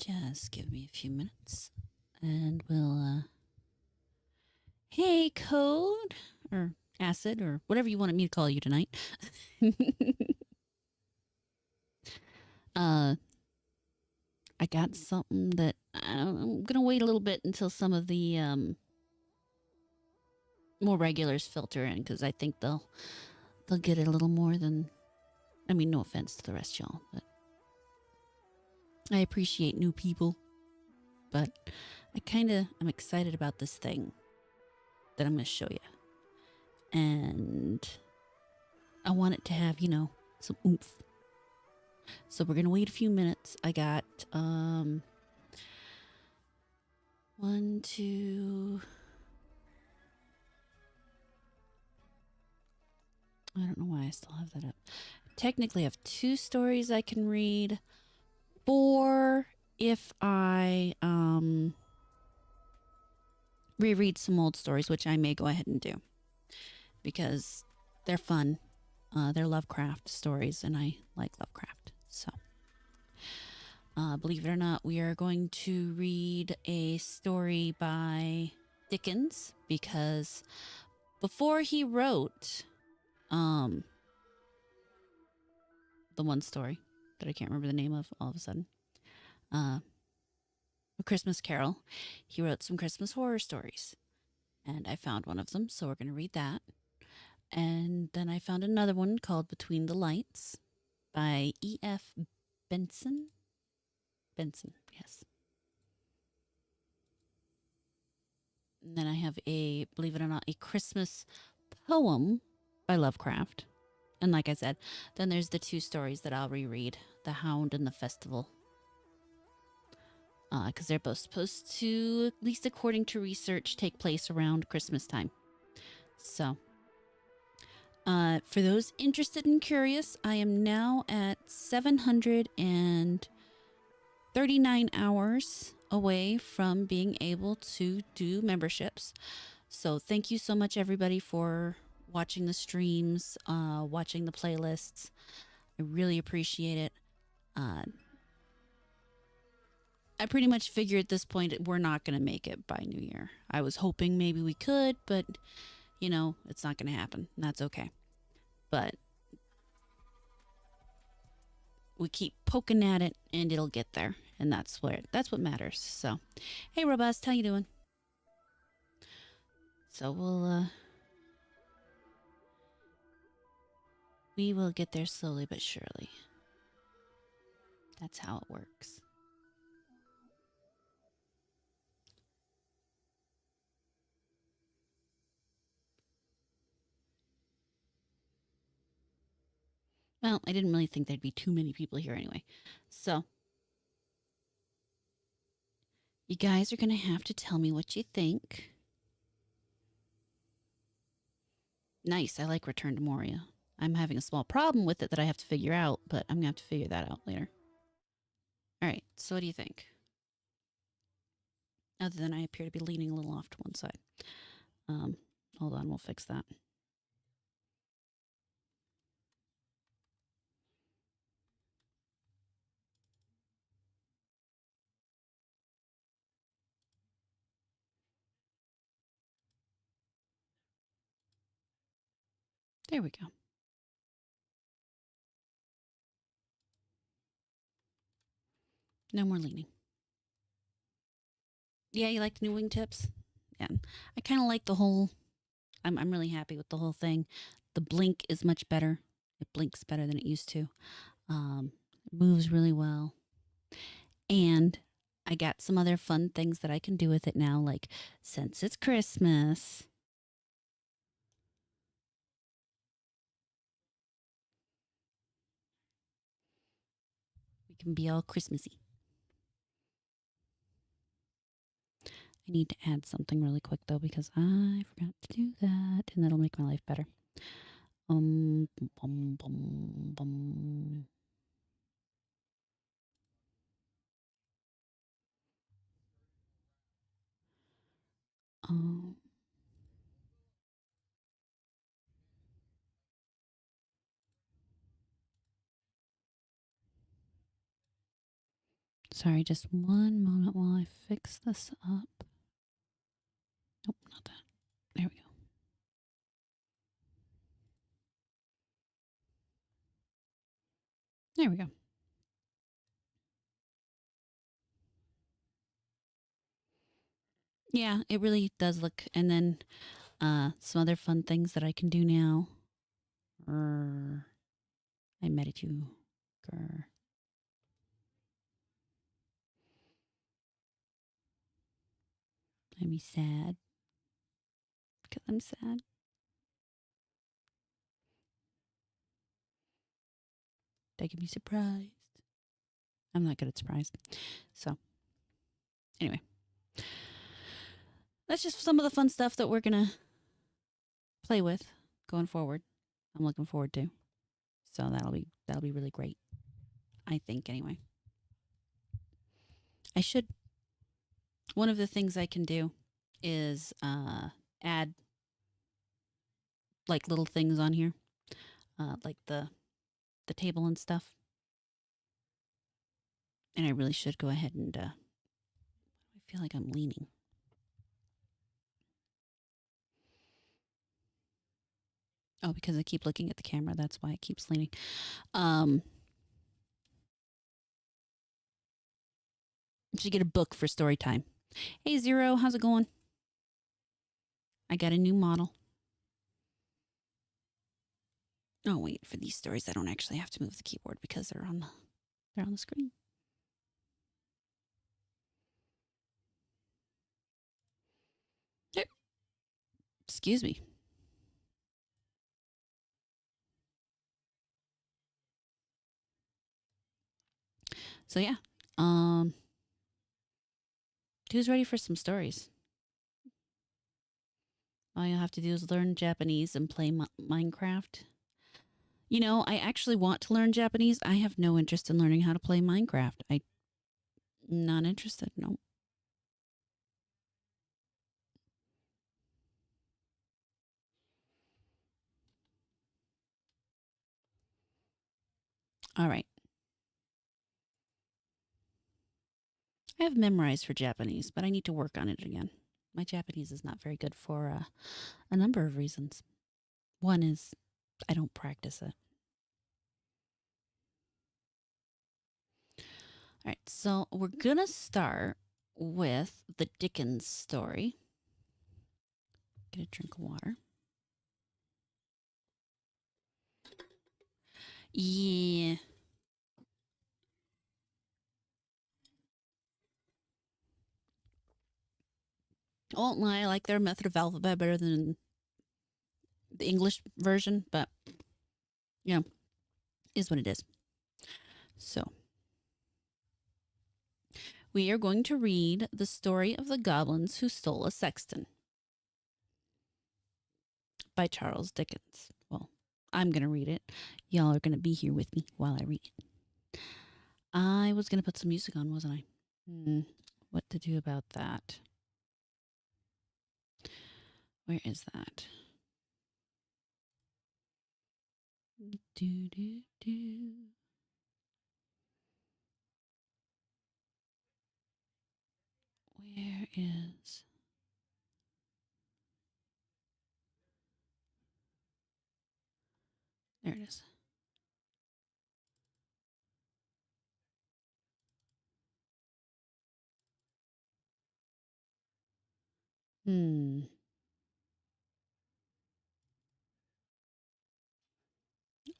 Just give me a few minutes and we'll, hey, Code, or Acid, or whatever you wanted me to call you tonight. uh, I got something that I'm going to wait a little bit until some of the more regulars filter in because I think they'll get it a little more than, I mean, no offense to the rest of y'all, but I appreciate new people. But I'm excited about this thing that I'm going to show you. And I want it to have, some oomph. So we're going to wait a few minutes. I got, 1, 2, I don't know why I still have that up. Technically, I have 2 stories I can read. 4 if I, reread some old stories, which I may go ahead and do because they're fun. They're Lovecraft stories, and I like Lovecraft. So, believe it or not, we are going to read a story by Dickens because before he wrote the one story that I can't remember the name of all of a sudden, A Christmas Carol, he wrote some Christmas horror stories. And I found one of them, so we're going to read that. And then I found another one called Between the Lights by E.F. Benson. Benson, yes. And then I have believe it or not, a Christmas poem by Lovecraft. And like I said, then there's the 2 stories that I'll reread, The Hound and The Festival. Because they're both supposed to, at least according to research, take place around Christmas time. So, for those interested and curious, I am now at 739 hours away from being able to do memberships. So thank you so much, everybody, for watching the streams, watching the playlists. I really appreciate it. I pretty much figured at this point we're not going to make it by New Year. I was hoping maybe we could, but, it's not going to happen. That's okay. But we keep poking at it and it'll get there. And that's what matters. So, hey, Robust, how you doing? So we will get there slowly but surely. That's how it works. Well, I didn't really think there'd be too many people here anyway. So, you guys are going to have to tell me what you think. Nice. I like Return to Moria. I'm having a small problem with it that I have to figure out, but I'm going to have to figure that out later. All right. So, what do you think? Other than I appear to be leaning a little off to one side. Hold on. We'll fix that. There we go. No more leaning. Yeah, you like the new wingtips? Yeah. I kind of like the whole, I'm really happy with the whole thing. The blink is much better. It blinks better than it used to. It moves really well. And I got some other fun things that I can do with it now, like since it's Christmas, we can be all Christmassy. I need to add something really quick though because I forgot to do that, and that'll make my life better. Bum, bum, bum, bum. Um, Sorry, just one moment while I fix this up. Nope, not that. There we go. There we go. Yeah, it really does look. And then some other fun things that I can do now. I met you. I'm sad because I'm sad. They can be surprised. I'm not good at surprise. So, anyway, that's just some of the fun stuff that we're gonna play with going forward. I'm looking forward to. So that'll be really great. I think anyway. I should. One of the things I can do is add like little things on here, like the table and stuff. And I really should go ahead and. I feel like I'm leaning. Oh, because I keep looking at the camera. That's why it keeps leaning. Should get a book for story time. Hey, Zero, how's it going? I got a new model. Oh, wait, for these stories, I don't actually have to move the keyboard because they're on the screen. Excuse me. So yeah, who's ready for some stories? All you have to do is learn Japanese and play Minecraft. You know, I actually want to learn Japanese. I have no interest in learning how to play Minecraft. I'm not interested. No. All right. I have memorized for Japanese, but I need to work on it again. My Japanese is not very good for a number of reasons. One is I don't practice it. All right, so we're going to start with the Dickens story. Get a drink of water. Yeah. I won't lie, I like their method of alphabet better than the English version, but, you know, is what it is. So, we are going to read The Story of the Goblins Who Stole a Sexton by Charles Dickens. Well, I'm going to read it. Y'all are going to be here with me while I read it. I was going to put some music on, wasn't I? What to do about that? Where is that? Do, do, do. Where is... There it is.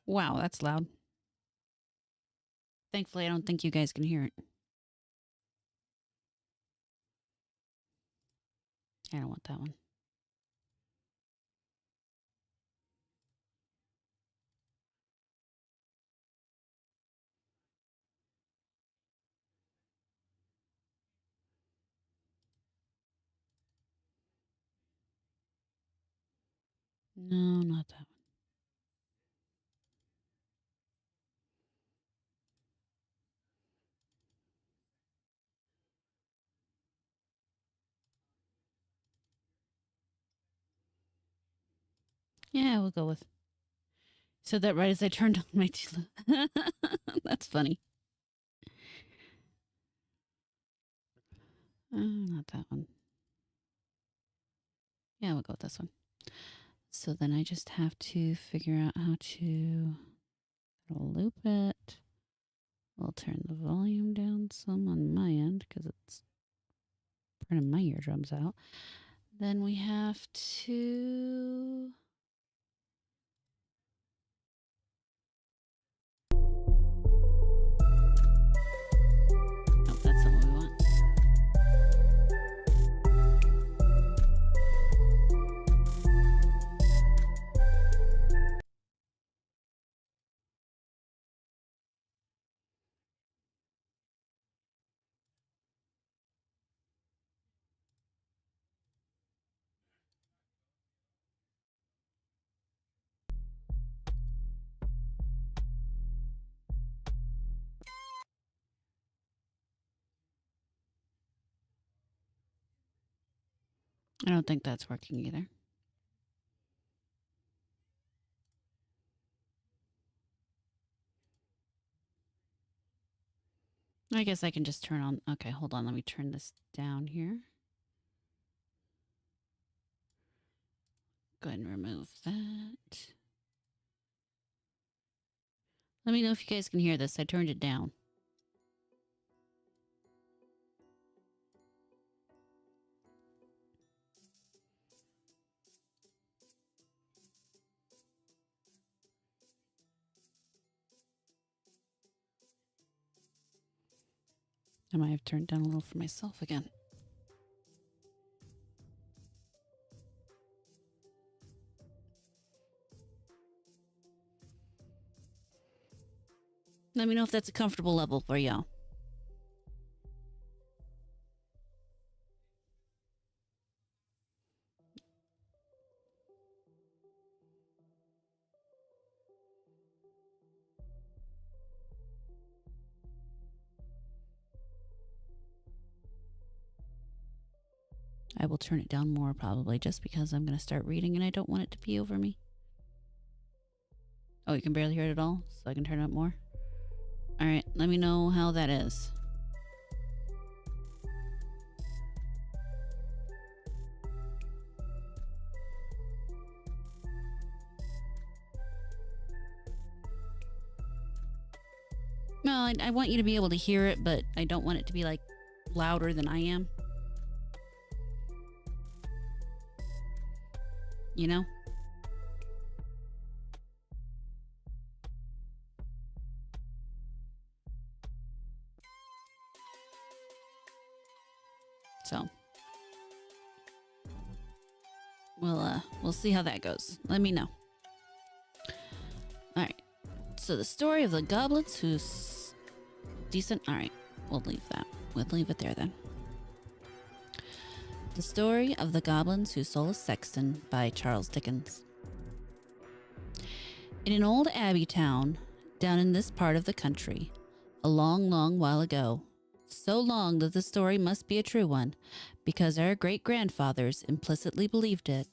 Wow, that's loud. Thankfully, I don't think you guys can hear it. I don't want that one. No, not that one. Yeah, we'll go with. Said that right as I turned on my. That's funny. Not that one. Yeah, we'll go with this one. So then I just have to figure out how to loop it. We'll turn the volume down some on my end because it's burning my eardrums out. Then we have to... Oh, that's not what we want. I don't think that's working either. I guess I can just turn on... Okay, hold on. Let me turn this down here. Go ahead and remove that. Let me know if you guys can hear this. I turned it down. I might have turned down a little for myself again. Let me know if that's a comfortable level for y'all. I will turn it down more probably just because I'm going to start reading and I don't want it to be over me. Oh, you can barely hear it at all? So I can turn it up more? Alright, let me know how that is. Well, I want you to be able to hear it, but I don't want it to be like louder than I am. You know? So we'll see how that goes. Let me know. All right. So the story of the goblins who's decent. All right, we'll leave that. We'll leave it there then. The story of the goblins who stole a sexton by Charles Dickens. In an old abbey town down in this part of the country, a long, long while ago, so long that the story must be a true one, because our great-grandfathers implicitly believed it,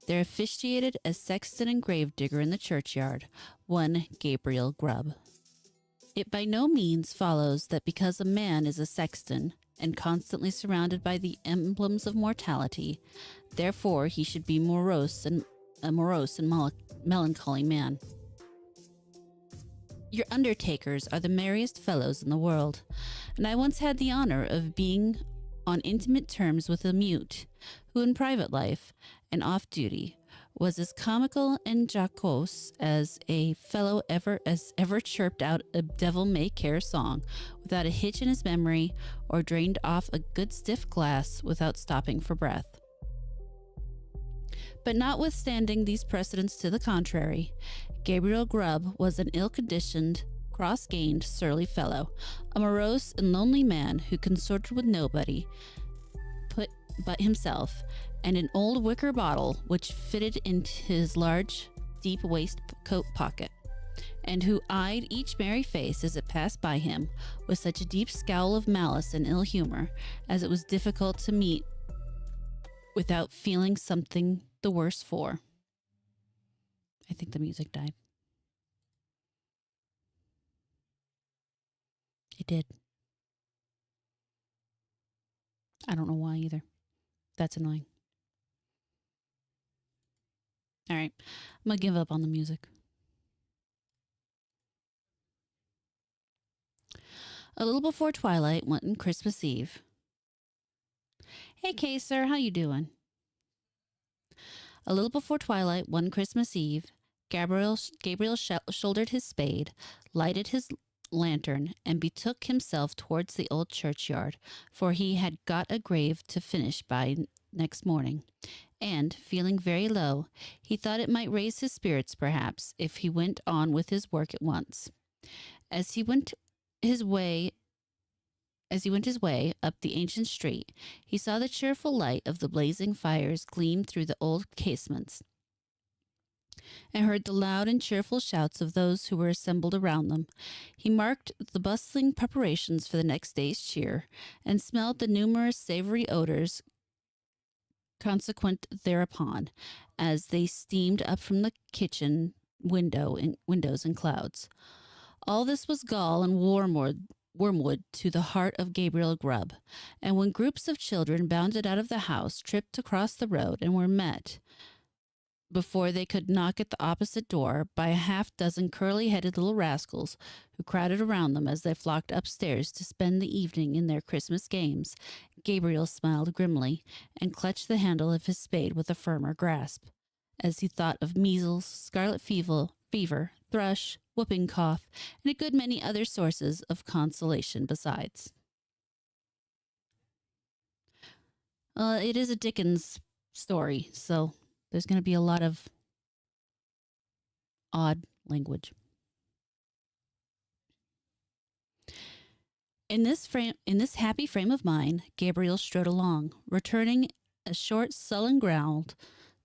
there officiated as sexton and gravedigger in the churchyard, one Gabriel Grubb. It by no means follows that because a man is a sexton and constantly surrounded by the emblems of mortality, therefore he should be a morose and melancholy man. Your undertakers are the merriest fellows in the world, and I once had the honor of being on intimate terms with a mute, who in private life and off duty was as comical and jocose as a fellow ever chirped out a devil-may-care song without a hitch in his memory or drained off a good stiff glass without stopping for breath. But notwithstanding these precedents to the contrary, Gabriel Grubb was an ill-conditioned, cross-gained, surly fellow, a morose and lonely man who consorted with nobody but himself, and an old wicker bottle which fitted into his large, deep waistcoat pocket, and who eyed each merry face as it passed by him with such a deep scowl of malice and ill humor as it was difficult to meet without feeling something the worse for. I think the music died. It did. I don't know why either. That's annoying. All right. I'm going to give up on the music. A little before twilight, one Christmas Eve. Hey, Kaser, how you doing? A little before twilight, one Christmas Eve, Gabriel shouldered his spade, lighted his lantern, and betook himself towards the old churchyard, for he had got a grave to finish by next morning. And, feeling very low, he thought it might raise his spirits, perhaps, if he went on with his work at once. As he went his way up the ancient street, he saw the cheerful light of the blazing fires gleam through the old casements, and heard the loud and cheerful shouts of those who were assembled around them. He marked the bustling preparations for the next day's cheer, and smelled the numerous savory odors consequent thereupon, as they steamed up from the kitchen windows in clouds. All this was gall and wormwood to the heart of Gabriel Grubb, and when groups of children bounded out of the house, tripped across the road, and were met, before they could knock at the opposite door, by a half-dozen curly-headed little rascals who crowded around them as they flocked upstairs to spend the evening in their Christmas games, Gabriel smiled grimly and clutched the handle of his spade with a firmer grasp, as he thought of measles, scarlet fever, thrush, whooping cough, and a good many other sources of consolation besides. It is a Dickens story, so there's going to be a lot of odd language. In this happy frame of mind, Gabriel strode along, returning a short, sullen growl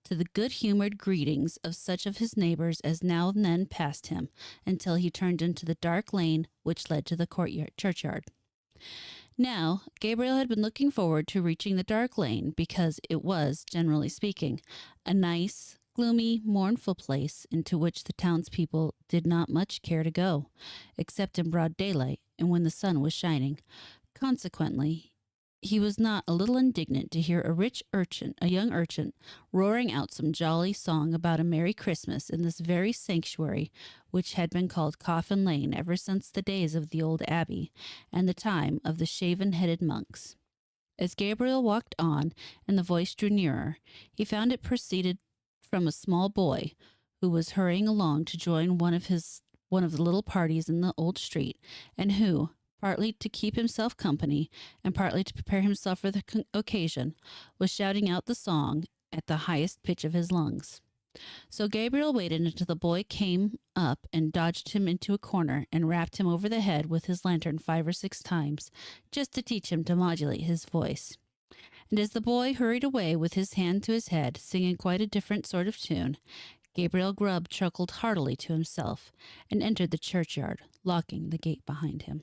to the good-humored greetings of such of his neighbors as now and then passed him, until he turned into the dark lane which led to the churchyard. Now, Gabriel had been looking forward to reaching the dark lane because it was, generally speaking, a nice, gloomy, mournful place into which the townspeople did not much care to go, except in broad daylight and when the sun was shining. Consequently, he was not a little indignant to hear a young urchin, roaring out some jolly song about a Merry Christmas in this very sanctuary which had been called Coffin Lane ever since the days of the old abbey and the time of the shaven-headed monks. As Gabriel walked on and the voice drew nearer, he found it proceeded from a small boy who was hurrying along to join one of the little parties in the old street, and who, partly to keep himself company and partly to prepare himself for the occasion, was shouting out the song at the highest pitch of his lungs. So Gabriel waited until the boy came up and dodged him into a corner and rapped him over the head with his lantern 5 or 6 times, just to teach him to modulate his voice. And as the boy hurried away with his hand to his head, singing quite a different sort of tune, Gabriel Grubb chuckled heartily to himself and entered the churchyard, locking the gate behind him.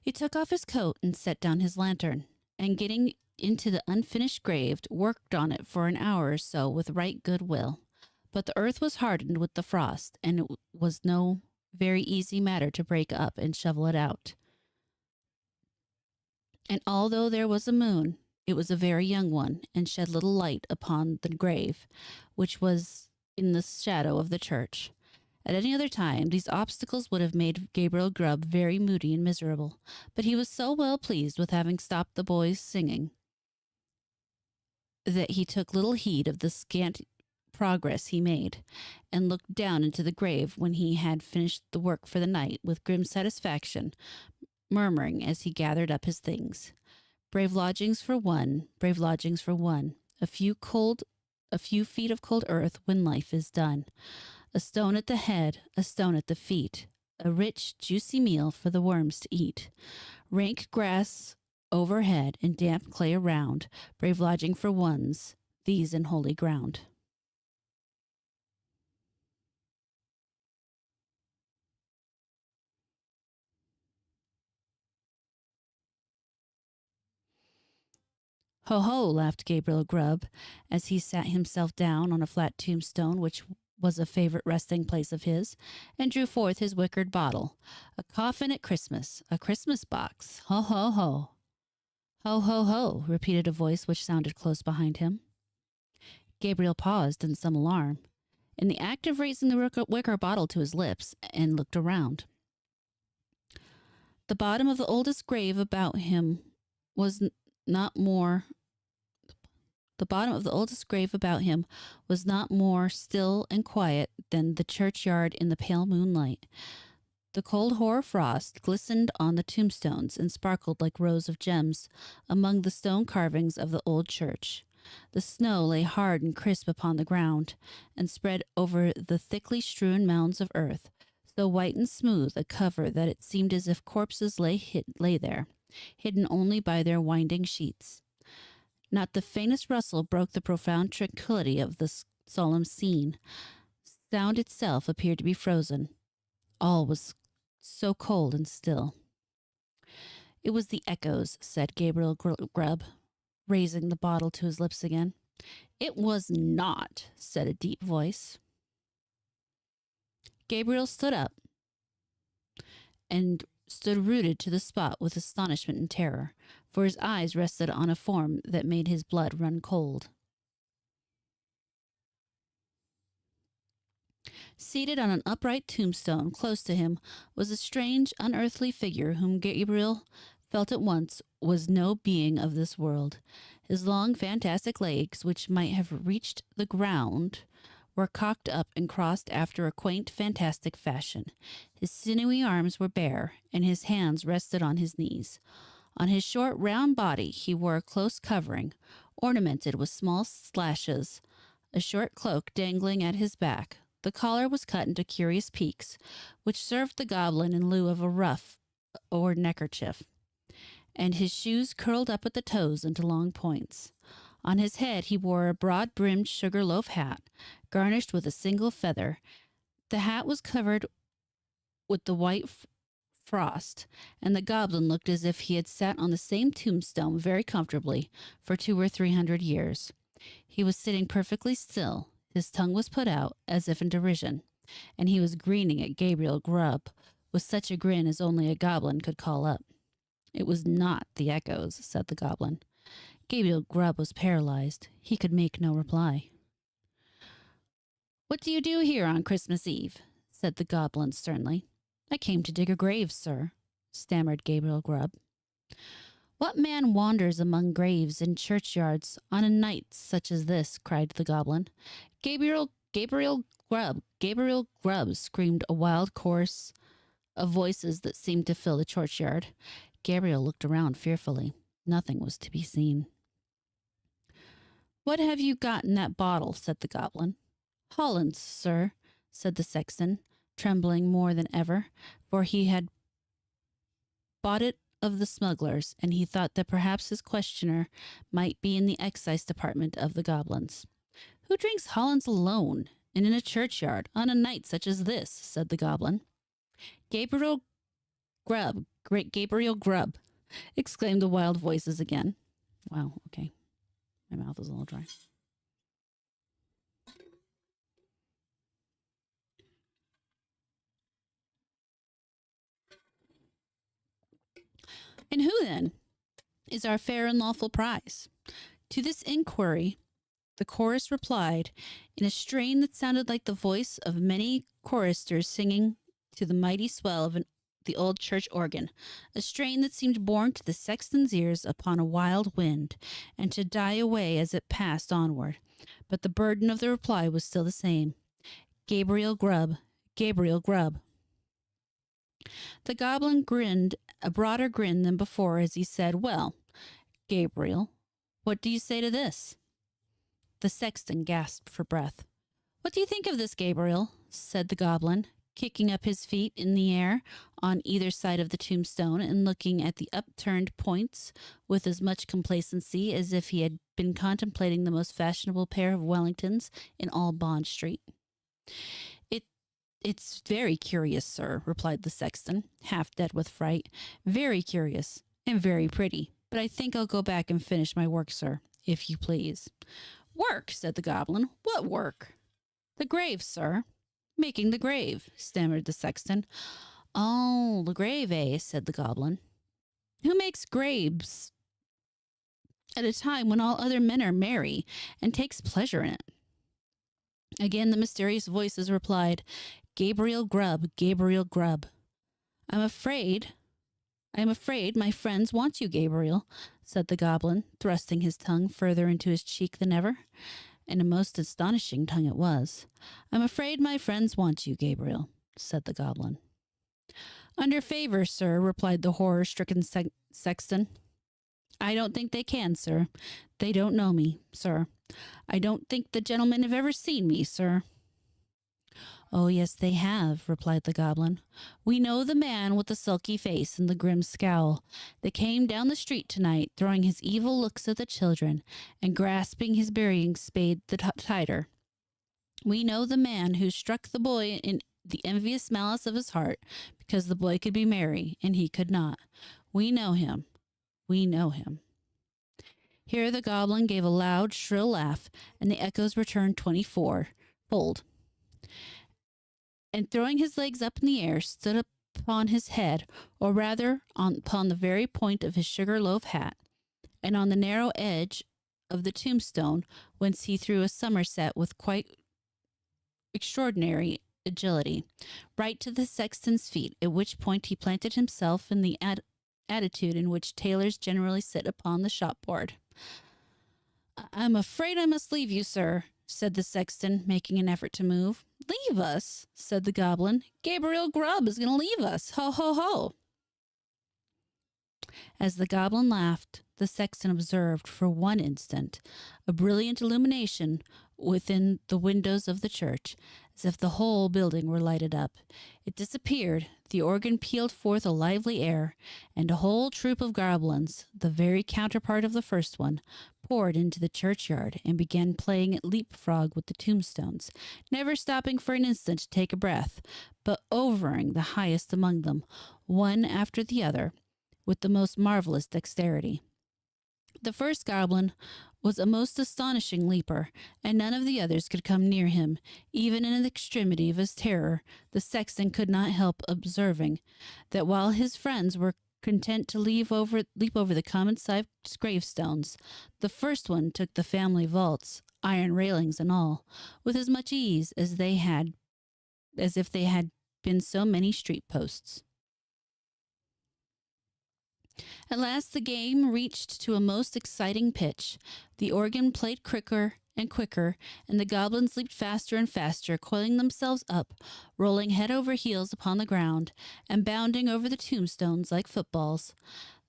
He took off his coat and set down his lantern, and getting into the unfinished grave, worked on it for an hour or so with right good will. But the earth was hardened with the frost, and it was no very easy matter to break up and shovel it out. And although there was a moon, it was a very young one, and shed little light upon the grave, which was in the shadow of the church. At any other time, these obstacles would have made Gabriel Grubb very moody and miserable, but he was so well pleased with having stopped the boys' singing that he took little heed of the scant progress he made, and looked down into the grave when he had finished the work for the night with grim satisfaction, murmuring as he gathered up his things, "Brave lodgings for one, brave lodgings for one, a few feet of cold earth when life is done. A stone at the head, a stone at the feet, a rich, juicy meal for the worms to eat. Rank grass overhead and damp clay around, brave lodging for ones, these in holy ground." "Ho, ho," laughed Gabriel Grubb, as he sat himself down on a flat tombstone which was a favorite resting place of his, and drew forth his wickered bottle. "A coffin at Christmas, a Christmas box. Ho, ho, ho." Ho, ho, ho, repeated a voice which sounded close behind him. Gabriel paused in some alarm, in the act of raising the wicker bottle to his lips, and looked around. The bottom of the oldest grave about him was not more The bottom of the oldest grave about him was not more still and quiet than the churchyard in the pale moonlight. The cold hoar frost glistened on the tombstones and sparkled like rows of gems among the stone carvings of the old church. The snow lay hard and crisp upon the ground and spread over the thickly strewn mounds of earth, so white and smooth a cover that it seemed as if corpses lay there, hidden only by their winding sheets. Not the faintest rustle broke the profound tranquillity of this solemn scene. Sound itself appeared to be frozen. All was so cold and still. It was the echoes, said Gabriel Grubb, raising the bottle to his lips again. It was not, said a deep voice. Gabriel stood up and stood rooted to the spot with astonishment and terror, for his eyes rested on a form that made his blood run cold. Seated on an upright tombstone close to him was a strange, unearthly figure whom Gabriel felt at once was no being of this world. His long, fantastic legs, which might have reached the ground, were cocked up and crossed after a quaint, fantastic fashion. His sinewy arms were bare, and his hands rested on his knees. On his short, round body he wore a close covering, ornamented with small slashes, a short cloak dangling at his back. The collar was cut into curious peaks, which served the goblin in lieu of a ruff or neckerchief, and his shoes curled up at the toes into long points. On his head he wore a broad-brimmed sugar-loaf hat, garnished with a single feather. The hat was covered with the white frost, and the goblin looked as if he had sat on the same tombstone very comfortably for 200 or 300 years. He was sitting perfectly still. His tongue was put out, as if in derision, and he was grinning at Gabriel Grubb with such a grin as only a goblin could call up. It was not the echoes, said the goblin. Gabriel Grubb was paralyzed. He could make no reply. What do you do here on Christmas Eve? Said the goblin sternly. I came to dig a grave, sir, stammered Gabriel Grubb. What man wanders among graves in churchyards on a night such as this? Cried the goblin. Gabriel Grubb, screamed a wild chorus of voices that seemed to fill the churchyard. Gabriel looked around fearfully. Nothing was to be seen. What have you got in that bottle? Said the goblin. Hollands, sir, said the sexton, trembling more than ever, for he had bought it of the smugglers, and he thought that perhaps his questioner might be in the excise department of the goblins. Who drinks Hollands alone and in a churchyard on a night such as this? Said the goblin. Gabriel Grubb, great Gabriel Grubb, exclaimed the wild voices again. Wow, okay. My mouth is a little dry. And who, then, is our fair and lawful prize? To this inquiry, the chorus replied in a strain that sounded like the voice of many choristers singing to the mighty swell of the old church organ, a strain that seemed borne to the sexton's ears upon a wild wind, and to die away as it passed onward. But the burden of the reply was still the same. Gabriel Grubb, Gabriel Grubb. The goblin grinned a broader grin than before as he said, Well, Gabriel, what do you say to this? The sexton gasped for breath. What do you think of this, Gabriel? Said the goblin, kicking up his feet in the air on either side of the tombstone and looking at the upturned points with as much complacency as if he had been contemplating the most fashionable pair of Wellingtons in all Bond Street. It's very curious, sir, replied the sexton, half dead with fright. Very curious and very pretty. But I think I'll go back and finish my work, sir, if you please. Work, said the goblin. What work? The grave, sir. Making the grave, stammered the sexton. Oh, the grave, eh? Said the goblin. Who makes graves? at a time when all other men are merry and takes pleasure in it. Again, the mysterious voices replied, Gabriel Grubb, Gabriel Grubb. I am afraid my friends want you, Gabriel, said the goblin, thrusting his tongue further into his cheek than ever. And a most astonishing tongue it was. I'm afraid my friends want you, Gabriel, said the goblin. Under favor, sir, replied the horror-stricken sexton. I don't think they can, sir. They don't know me, sir. I don't think the gentlemen have ever seen me, sir. Oh, yes, they have, replied the goblin. We know the man with the sulky face and the grim scowl that came down the street tonight, throwing his evil looks at the children and grasping his burying spade the tighter. We know the man who struck the boy in the envious malice of his heart because the boy could be merry and he could not. We know him. We know him. Here the goblin gave a loud, shrill laugh, and the echoes returned 24-fold. And throwing his legs up in the air, stood upon his head, or rather upon the very point of his sugar loaf hat, and on the narrow edge of the tombstone, whence he threw a somerset with quite extraordinary agility, right to the sexton's feet, at which point he planted himself in the attitude in which tailors generally sit upon the shop-board. I'm afraid I must leave you, sir, said the sexton, making an effort to move. Leave us, said the goblin. Gabriel Grubb is going to leave us. Ho, ho, ho. As the goblin laughed, the sexton observed for one instant a brilliant illumination within the windows of the church, as if the whole building were lighted up. It disappeared, the organ pealed forth a lively air, and a whole troop of goblins, the very counterpart of the first one, poured into the churchyard and began playing at leapfrog with the tombstones, never stopping for an instant to take a breath, but overing the highest among them, one after the other, with the most marvelous dexterity. The first goblin was a most astonishing leaper, and none of the others could come near him. Even in the extremity of his terror, the sexton could not help observing that while his friends were content to leap over the common-sized gravestones, the first one took the family vaults, iron railings and all, with as much ease as if they had been so many street posts. At last the game reached to a most exciting pitch. The organ played quicker and quicker, and the goblins leaped faster and faster, coiling themselves up, rolling head over heels upon the ground, and bounding over the tombstones like footballs.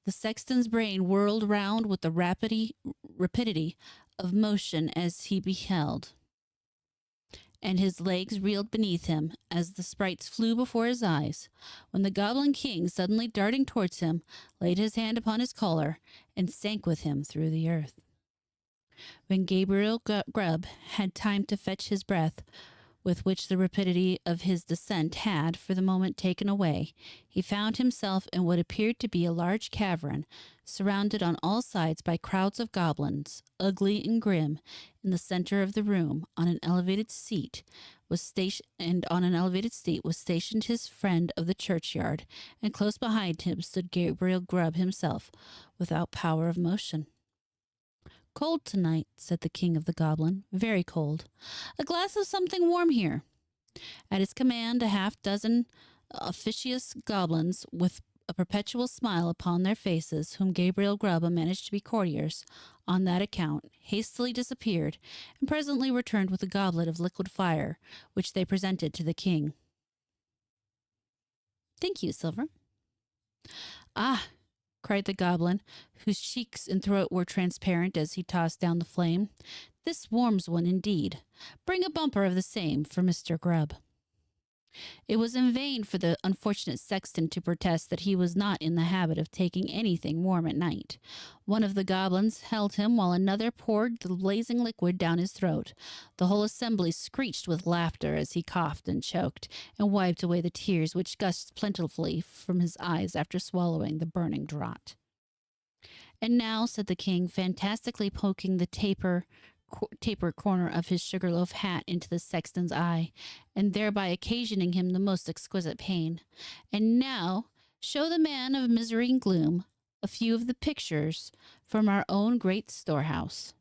The sexton's brain whirled round with the rapidity of motion as he beheld, and his legs reeled beneath him as the sprites flew before his eyes, when the goblin king, suddenly darting towards him, laid his hand upon his collar and sank with him through the earth. When Gabriel Grubb had time to fetch his breath, with which the rapidity of his descent had for the moment taken away, he found himself in what appeared to be a large cavern, surrounded on all sides by crowds of goblins, ugly and grim. In the center of the room, on an elevated seat was stationed his friend of the churchyard, and close behind him stood Gabriel Grubb himself, without power of motion. Cold tonight, said the king of the goblin, very cold. A glass of something warm here. At his command, a half-dozen officious goblins, with a perpetual smile upon their faces, whom Gabriel Grubb managed to be courtiers on that account, hastily disappeared, and presently returned with a goblet of liquid fire, which they presented to the king. Thank you, Silver. Ah, cried the goblin, whose cheeks and throat were transparent as he tossed down the flame. This warms one indeed. Bring a bumper of the same for Mr. Grubb. It was in vain for the unfortunate sexton to protest that he was not in the habit of taking anything warm at night. One of the goblins held him while another poured the blazing liquid down his throat. The whole assembly screeched with laughter as he coughed and choked, and wiped away the tears which gushed plentifully from his eyes after swallowing the burning draught. And now, said the king, fantastically poking the taper corner of his sugar-loaf hat into the sexton's eye, and thereby occasioning him the most exquisite pain. And now, show the man of misery and gloom a few of the pictures from our own great storehouse.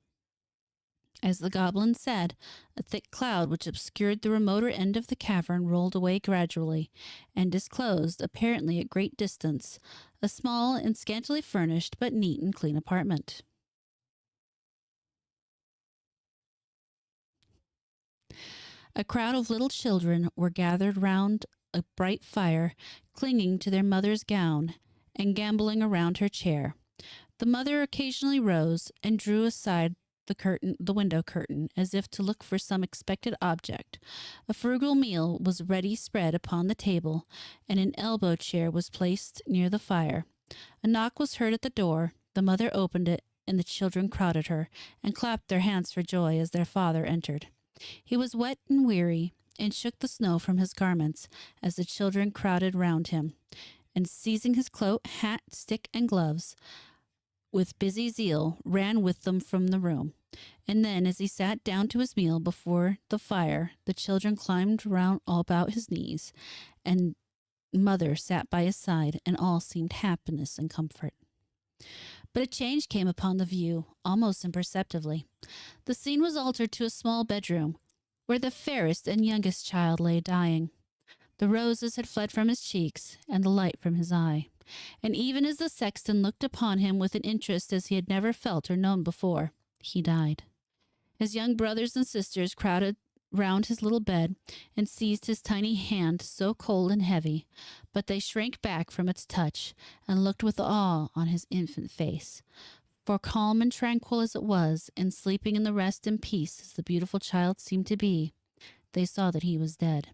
As the goblin said, a thick cloud which obscured the remoter end of the cavern rolled away gradually, and disclosed, apparently at great distance, a small and scantily furnished but neat and clean apartment. A crowd of little children were gathered round a bright fire, clinging to their mother's gown and gambolling around her chair. The mother occasionally rose and drew aside the window curtain, as if to look for some expected object. A frugal meal was ready spread upon the table, and an elbow chair was placed near the fire. A knock was heard at the door. The mother opened it, and the children crowded her, and clapped their hands for joy as their father entered. He was wet and weary, and shook the snow from his garments as the children crowded round him, and seizing his cloak, hat, stick, and gloves, with busy zeal, ran with them from the room. And then, as he sat down to his meal before the fire, the children climbed round all about his knees, and mother sat by his side, and all seemed happiness and comfort. But a change came upon the view, almost imperceptibly. The scene was altered to a small bedroom, where the fairest and youngest child lay dying. The roses had fled from his cheeks, and the light from his eye. And even as the sexton looked upon him with an interest as he had never felt or known before, he died. His young brothers and sisters crowded round his little bed and seized his tiny hand, so cold and heavy, but they shrank back from its touch and looked with awe on his infant face. For calm and tranquil as it was, and sleeping in the rest and peace as the beautiful child seemed to be, they saw that he was dead,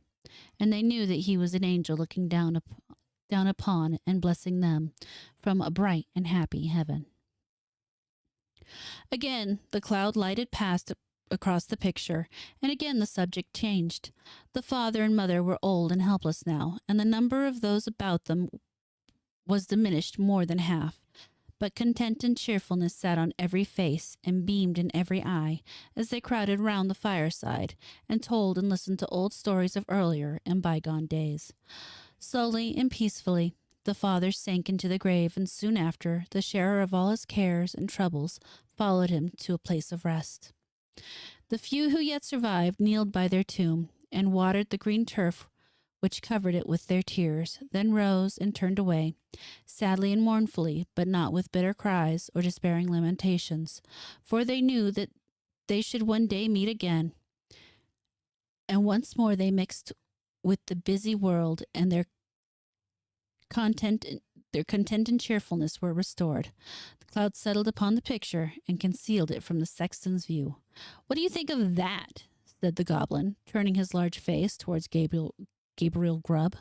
and they knew that he was an angel looking down upon and blessing them from a bright and happy heaven. Again the cloud lighted past across the picture, and again the subject changed. The father and mother were old and helpless now, and the number of those about them was diminished more than half. But content and cheerfulness sat on every face and beamed in every eye as they crowded round the fireside and told and listened to old stories of earlier and bygone days. Slowly and peacefully the father sank into the grave, and soon after the sharer of all his cares and troubles followed him to a place of rest. The few who yet survived kneeled by their tomb and watered the green turf which covered it with their tears, then rose and turned away, sadly and mournfully, but not with bitter cries or despairing lamentations, for they knew that they should one day meet again. And once more they mixed with the busy world, and their content and cheerfulness were restored. The cloud settled upon the picture and concealed it from the sexton's view. "What do you think of that?" said the goblin, turning his large face towards Gabriel Grubb.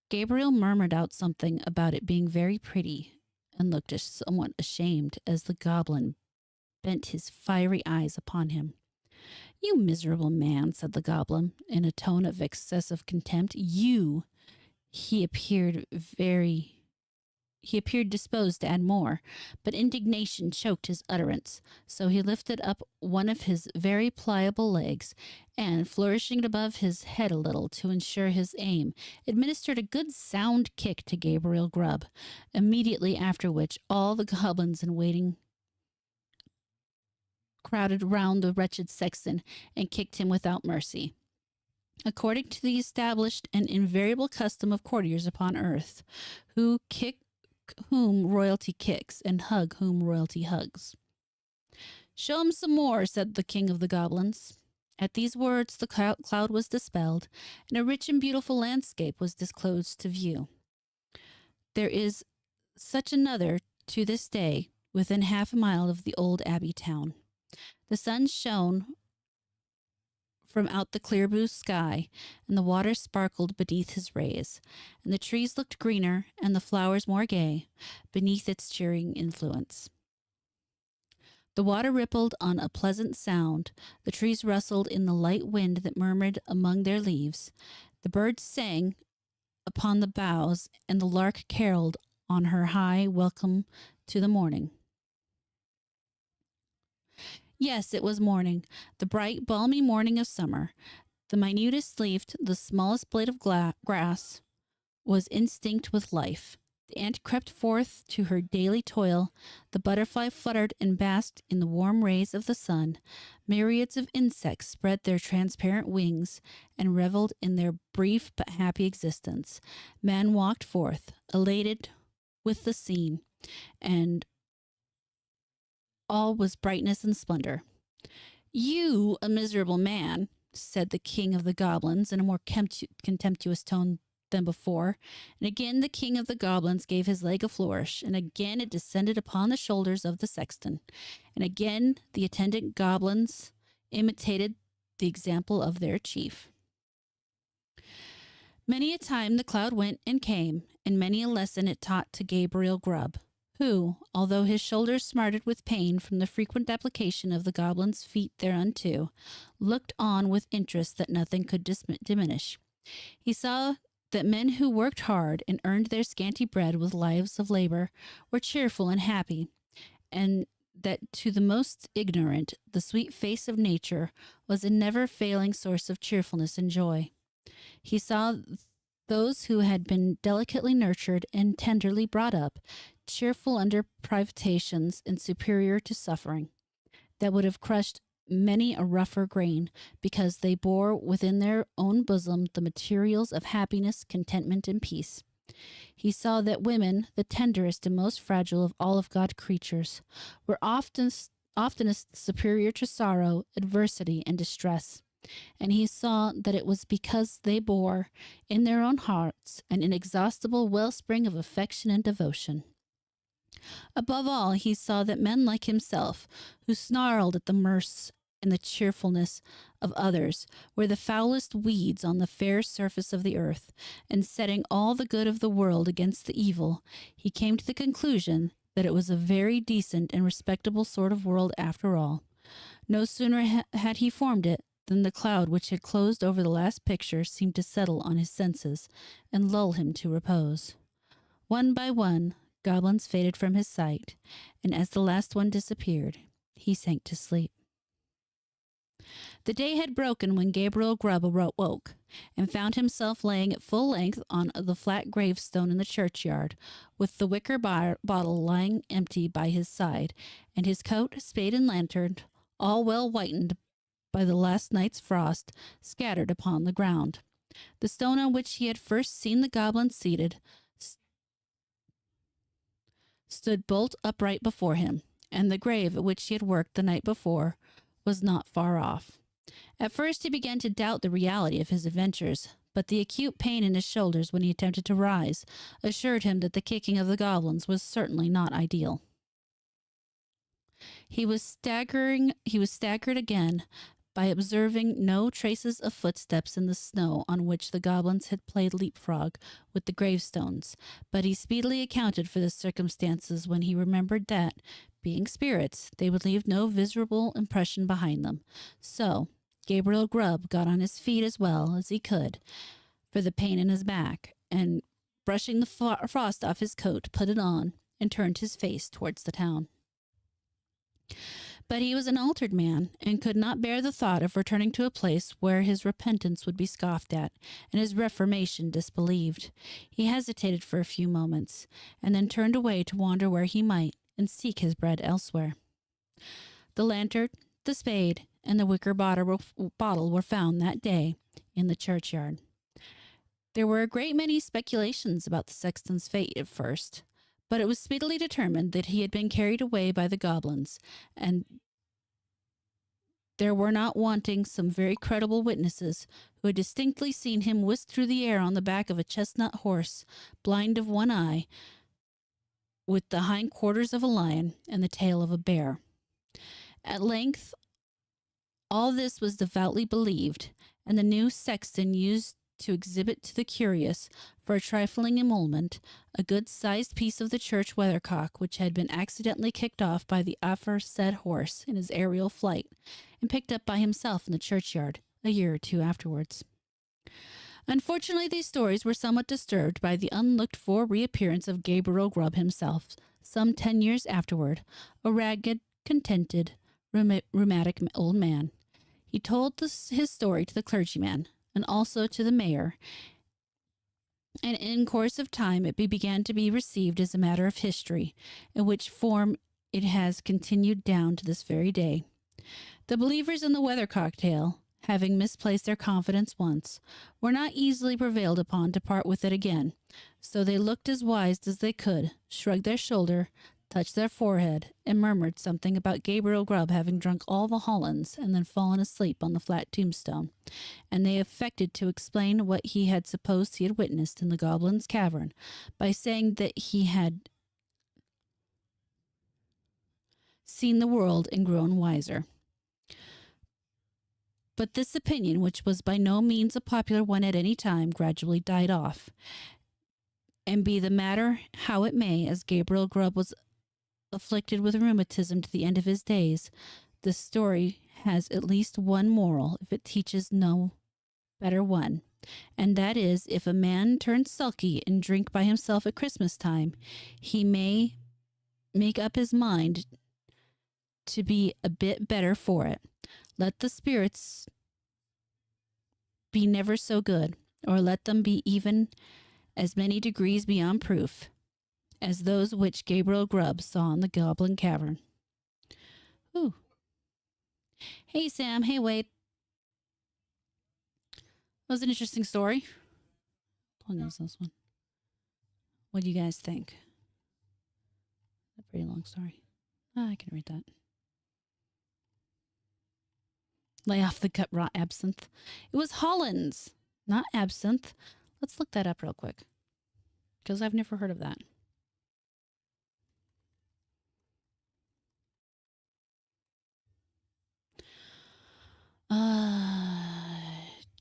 Gabriel murmured out something about it being very pretty, and looked somewhat ashamed as the goblin bent his fiery eyes upon him. "You miserable man," said the goblin, in a tone of excessive contempt. "You—" He appeared disposed to add more, but indignation choked his utterance, so he lifted up one of his very pliable legs, and, flourishing it above his head a little to ensure his aim, administered a good sound kick to Gabriel Grubb, immediately after which all the goblins in waiting crowded round the wretched sexton and kicked him without mercy, according to the established and invariable custom of courtiers upon earth, who kick whom royalty kicks and hug whom royalty hugs. "Show him some more," said the king of the goblins. At these words the cloud was dispelled, and a rich and beautiful landscape was disclosed to view. There is such another to this day within half a mile of the old abbey town. The sun shone from out the clear blue sky, and the water sparkled beneath his rays, and the trees looked greener and the flowers more gay beneath its cheering influence. The water rippled on a pleasant sound, the trees rustled in the light wind that murmured among their leaves, the birds sang upon the boughs, and the lark caroled on her high welcome to the morning. Yes, it was morning, the bright, balmy morning of summer. The minutest leaf, the smallest blade of grass, was instinct with life. The ant crept forth to her daily toil. The butterfly fluttered and basked in the warm rays of the sun. Myriads of insects spread their transparent wings and reveled in their brief but happy existence. Man walked forth, elated with the scene, and all was brightness and splendor. "You, a miserable man," said the king of the goblins in a more contemptuous tone than before, and again the king of the goblins gave his leg a flourish, and again it descended upon the shoulders of the sexton, and again the attendant goblins imitated the example of their chief. Many a time the cloud went and came, and many a lesson it taught to Gabriel Grubb, who, although his shoulders smarted with pain from the frequent application of the goblin's feet thereunto, looked on with interest that nothing could diminish. He saw that men who worked hard and earned their scanty bread with lives of labor were cheerful and happy, and that to the most ignorant the sweet face of nature was a never-failing source of cheerfulness and joy. He saw those who had been delicately nurtured and tenderly brought up, cheerful under privations and superior to suffering, that would have crushed many a rougher grain, because they bore within their own bosom the materials of happiness, contentment, and peace. He saw that women, the tenderest and most fragile of all of God's creatures, were oftenest superior to sorrow, adversity, and distress. And he saw that it was because they bore in their own hearts an inexhaustible wellspring of affection and devotion. Above all, he saw that men like himself, who snarled at the mirth and the cheerfulness of others, were the foulest weeds on the fair surface of the earth, and setting all the good of the world against the evil, he came to the conclusion that it was a very decent and respectable sort of world after all. No sooner had he formed it than the cloud which had closed over the last picture seemed to settle on his senses and lull him to repose. One by one, goblins faded from his sight, and as the last one disappeared, he sank to sleep. The day had broken when Gabriel Grubb awoke, and found himself laying at full length on the flat gravestone in the churchyard, with the wicker bottle lying empty by his side, and his coat, spade, and lantern, all well whitened by the last night's frost, scattered upon the ground. The stone on which he had first seen the goblin seated stood bolt upright before him, and the grave at which he had worked the night before was not far off. At first he began to doubt the reality of his adventures, but the acute pain in his shoulders when he attempted to rise assured him that the kicking of the goblins was certainly not ideal. He was staggered again by observing no traces of footsteps in the snow on which the goblins had played leapfrog with the gravestones, but he speedily accounted for the circumstances when he remembered that, being spirits, they would leave no visible impression behind them. So Gabriel Grubb got on his feet as well as he could for the pain in his back, and brushing the frost off his coat, put it on, and turned his face towards the town. But he was an altered man, and could not bear the thought of returning to a place where his repentance would be scoffed at, and his reformation disbelieved. He hesitated for a few moments, and then turned away to wander where he might, and seek his bread elsewhere. The lantern, the spade, and the wicker bottle were found that day in the churchyard. There were a great many speculations about the sexton's fate at first, but it was speedily determined that he had been carried away by the goblins, and there were not wanting some very credible witnesses who had distinctly seen him whisk through the air on the back of a chestnut horse, blind of one eye, with the hind quarters of a lion and the tail of a bear. At length, all this was devoutly believed, and the new sexton used to exhibit to the curious, for a trifling emolument, a good-sized piece of the church weathercock which had been accidentally kicked off by the aforesaid horse in his aerial flight, and picked up by himself in the churchyard a year or two afterwards. Unfortunately, these stories were somewhat disturbed by the unlooked-for reappearance of Gabriel Grubb himself, some 10 years afterward, a ragged, contented, rheumatic old man. He told his story to the clergyman, and also to the mayor, And in course of time, it began to be received as a matter of history, in which form it has continued down to this very day. The believers in the weathercock tale, having misplaced their confidence once, were not easily prevailed upon to part with it again. So they looked as wise as they could, shrugged their shoulder, touched their forehead, and murmured something about Gabriel Grubb having drunk all the Hollands and then fallen asleep on the flat tombstone. And they affected to explain what he had supposed he had witnessed in the goblin's cavern by saying that he had seen the world and grown wiser. But this opinion, which was by no means a popular one at any time, gradually died off. And be the matter how it may, as Gabriel Grubb was afflicted with rheumatism to the end of his days, the story has at least one moral, if it teaches no better one. And that is, if a man turns sulky and drink by himself at Christmas time, he may make up his mind to be a bit better for it. Let the spirits be never so good, or let them be even as many degrees beyond proof as those which Gabriel Grubb saw in the Goblin Cavern. Ooh. Hey, Sam. Hey, Wade. That was an interesting story. How long is this one? What do you guys think? A pretty long story. I can read that. Lay off the gut rot absinthe. It was Hollands, not absinthe. Let's look that up real quick, because I've never heard of that.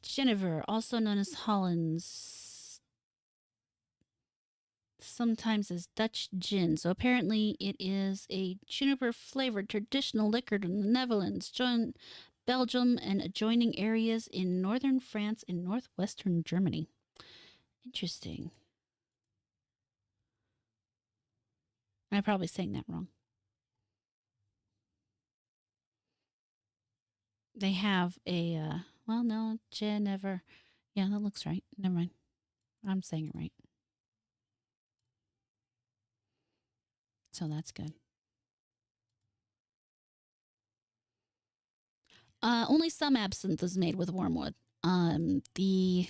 Genever, also known as Hollands, sometimes as Dutch gin. So apparently it is a juniper-flavored traditional liquor in the Netherlands, Belgium, and adjoining areas in northern France and northwestern Germany. Interesting. I'm probably saying that wrong. They have a, well, no, Genever. Yeah, that looks right. Never mind. I'm saying it right. So that's good. Only some absinthe is made with wormwood. The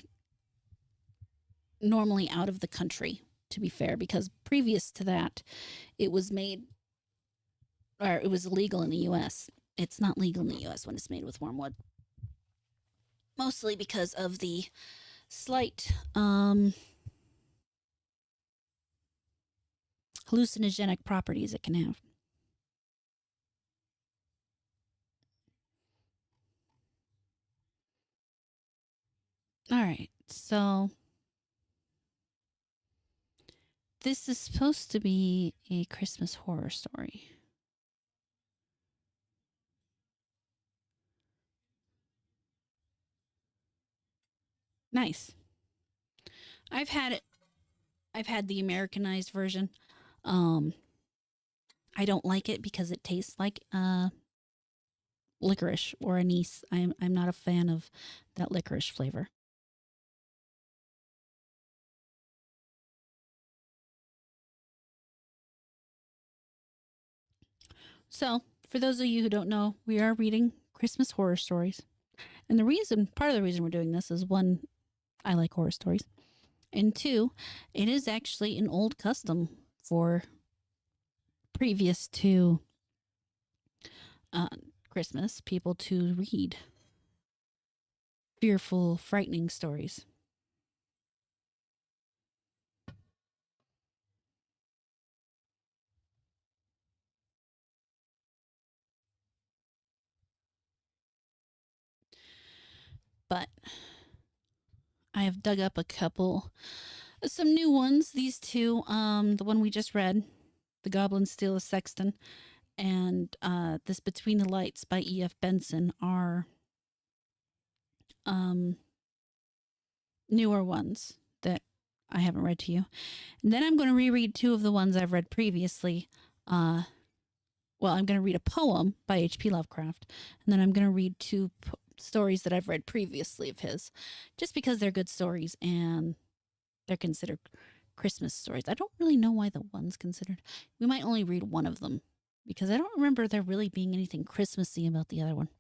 normally out of the country, to be fair, because previous to that, it was made, or it was illegal in the U.S. It's not legal in the U.S. when it's made with wormwood, mostly because of the slight hallucinogenic properties it can have. All right, so this is supposed to be a Christmas horror story. Nice. I've had it. I've had the Americanized version. Um, I don't like it because it tastes like licorice or anise. I'm not a fan of that licorice flavor. So, for those of you who don't know, we are reading Christmas horror stories. And part of the reason we're doing this is one, I like horror stories. And two, it is actually an old custom for previous to uh, Christmas, people to read fearful, frightening stories. But I have dug up some new ones. These two, the one we just read, The Goblin Steal a Sexton, and this Between the Lights by E.F. Benson are newer ones that I haven't read to you. And then I'm going to reread two of the ones I've read previously. I'm going to read a poem by H.P. Lovecraft, and then I'm going to read stories that I've read previously of his, just because they're good stories and they're considered Christmas stories. I don't really know why the one's considered. We might only read one of them because I don't remember there really being anything Christmassy about the other one.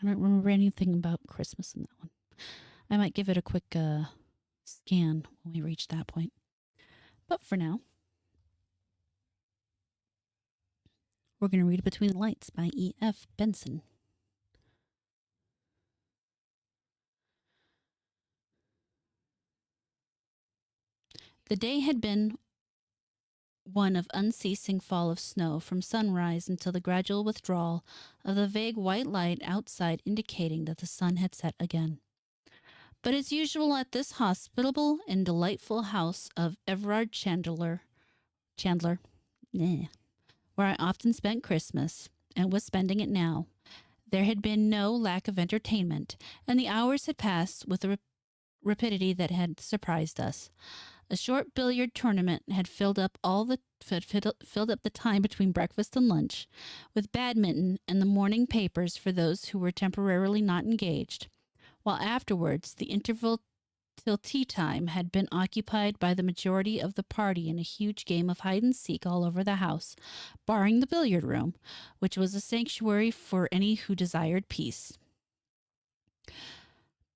I don't remember anything about Christmas in that one. I might give it a quick scan when we reach that point. But for now, we're going to read Between the Lights by E.F. Benson. The day had been one of unceasing fall of snow from sunrise until the gradual withdrawal of the vague white light outside indicating that the sun had set again. But as usual at this hospitable and delightful house of Everard Chandler, where I often spent Christmas and was spending it now, there had been no lack of entertainment, and the hours had passed with a rapidity that had surprised us. A short billiard tournament had filled up the time between breakfast and lunch, with badminton and the morning papers for those who were temporarily not engaged, while afterwards the interval till tea time had been occupied by the majority of the party in a huge game of hide and seek all over the house, barring the billiard room, which was a sanctuary for any who desired peace.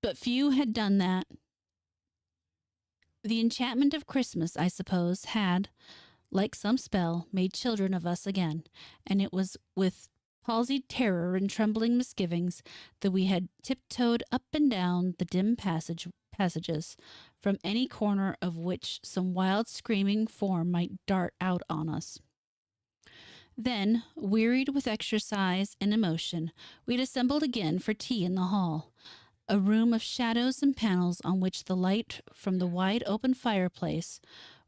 But few had done that. The enchantment of Christmas, I suppose, had, like some spell, made children of us again, and it was with palsied terror and trembling misgivings that we had tiptoed up and down the dim passages, from any corner of which some wild screaming form might dart out on us. Then, wearied with exercise and emotion, we had assembled again for tea in the hall, a room of shadows and panels on which the light from the wide open fireplace,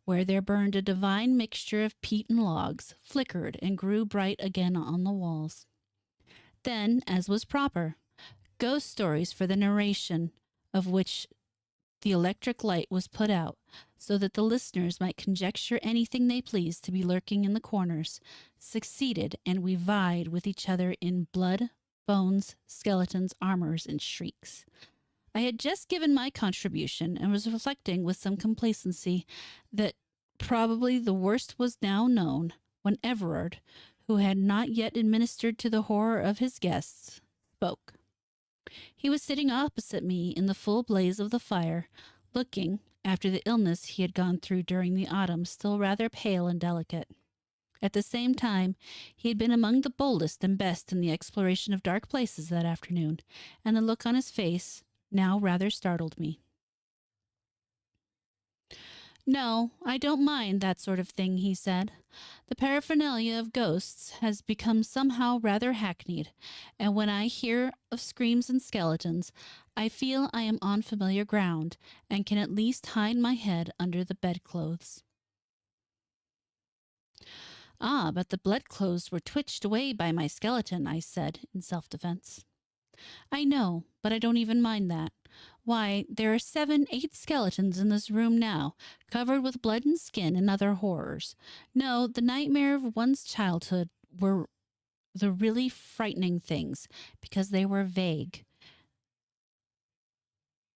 where there burned a divine mixture of peat and logs, flickered and grew bright again on the walls. Then, as was proper, ghost stories for the narration of which the electric light was put out, so that the listeners might conjecture anything they pleased to be lurking in the corners, succeeded, and we vied with each other in blood, bones, skeletons, armors, and shrieks. I had just given my contribution and was reflecting with some complacency that probably the worst was now known, when Everard, who had not yet administered to the horror of his guests, spoke. He was sitting opposite me in the full blaze of the fire, looking, after the illness he had gone through during the autumn, still rather pale and delicate. At the same time, he had been among the boldest and best in the exploration of dark places that afternoon, and the look on his face now rather startled me. "No, I don't mind that sort of thing," he said. "The paraphernalia of ghosts has become somehow rather hackneyed, and when I hear of screams and skeletons, I feel I am on familiar ground, and can at least hide my head under the bedclothes." "Ah, but the bedclothes were twitched away by my skeleton," I said in self-defense. "I know, but I don't even mind that. Why, there are 7, 8 skeletons in this room now, covered with blood and skin and other horrors. No, the nightmare of one's childhood were the really frightening things, because they were vague.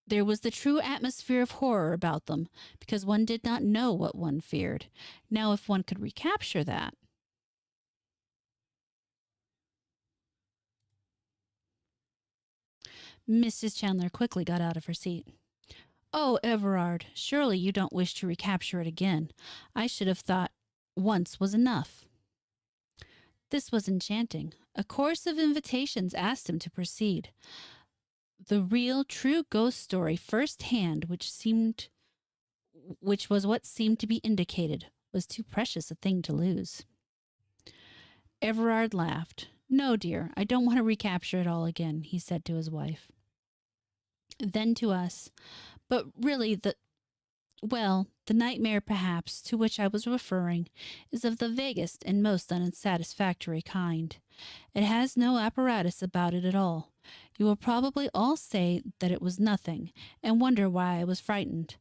There was the true atmosphere of horror about them, because one did not know what one feared. Now, if one could recapture that..." Mrs. Chandler quickly got out of her seat. "Oh, Everard, surely you don't wish to recapture it again. I should have thought once was enough." This was enchanting. A chorus of invitations asked him to proceed. The real, true ghost story first hand, which was what seemed to be indicated, was too precious a thing to lose. Everard laughed. "No, dear, I don't want to recapture it all again," he said to his wife. Then to us, "But really the nightmare, perhaps, to which I was referring, is of the vaguest and most unsatisfactory kind. It has no apparatus about it at all. You will probably all say that it was nothing, and wonder why I was frightened.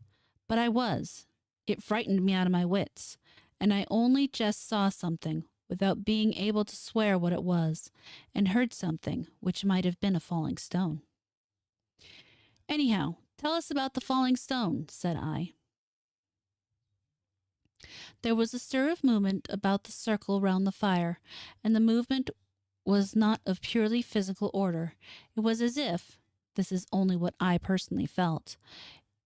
But I was. It frightened me out of my wits, and I only just saw something, without being able to swear what it was, and heard something which might have been a falling stone." "Anyhow, tell us about the falling stone," said I. There was a stir of movement about the circle round the fire, and the movement was not of purely physical order. It was as if, this is only what I personally felt,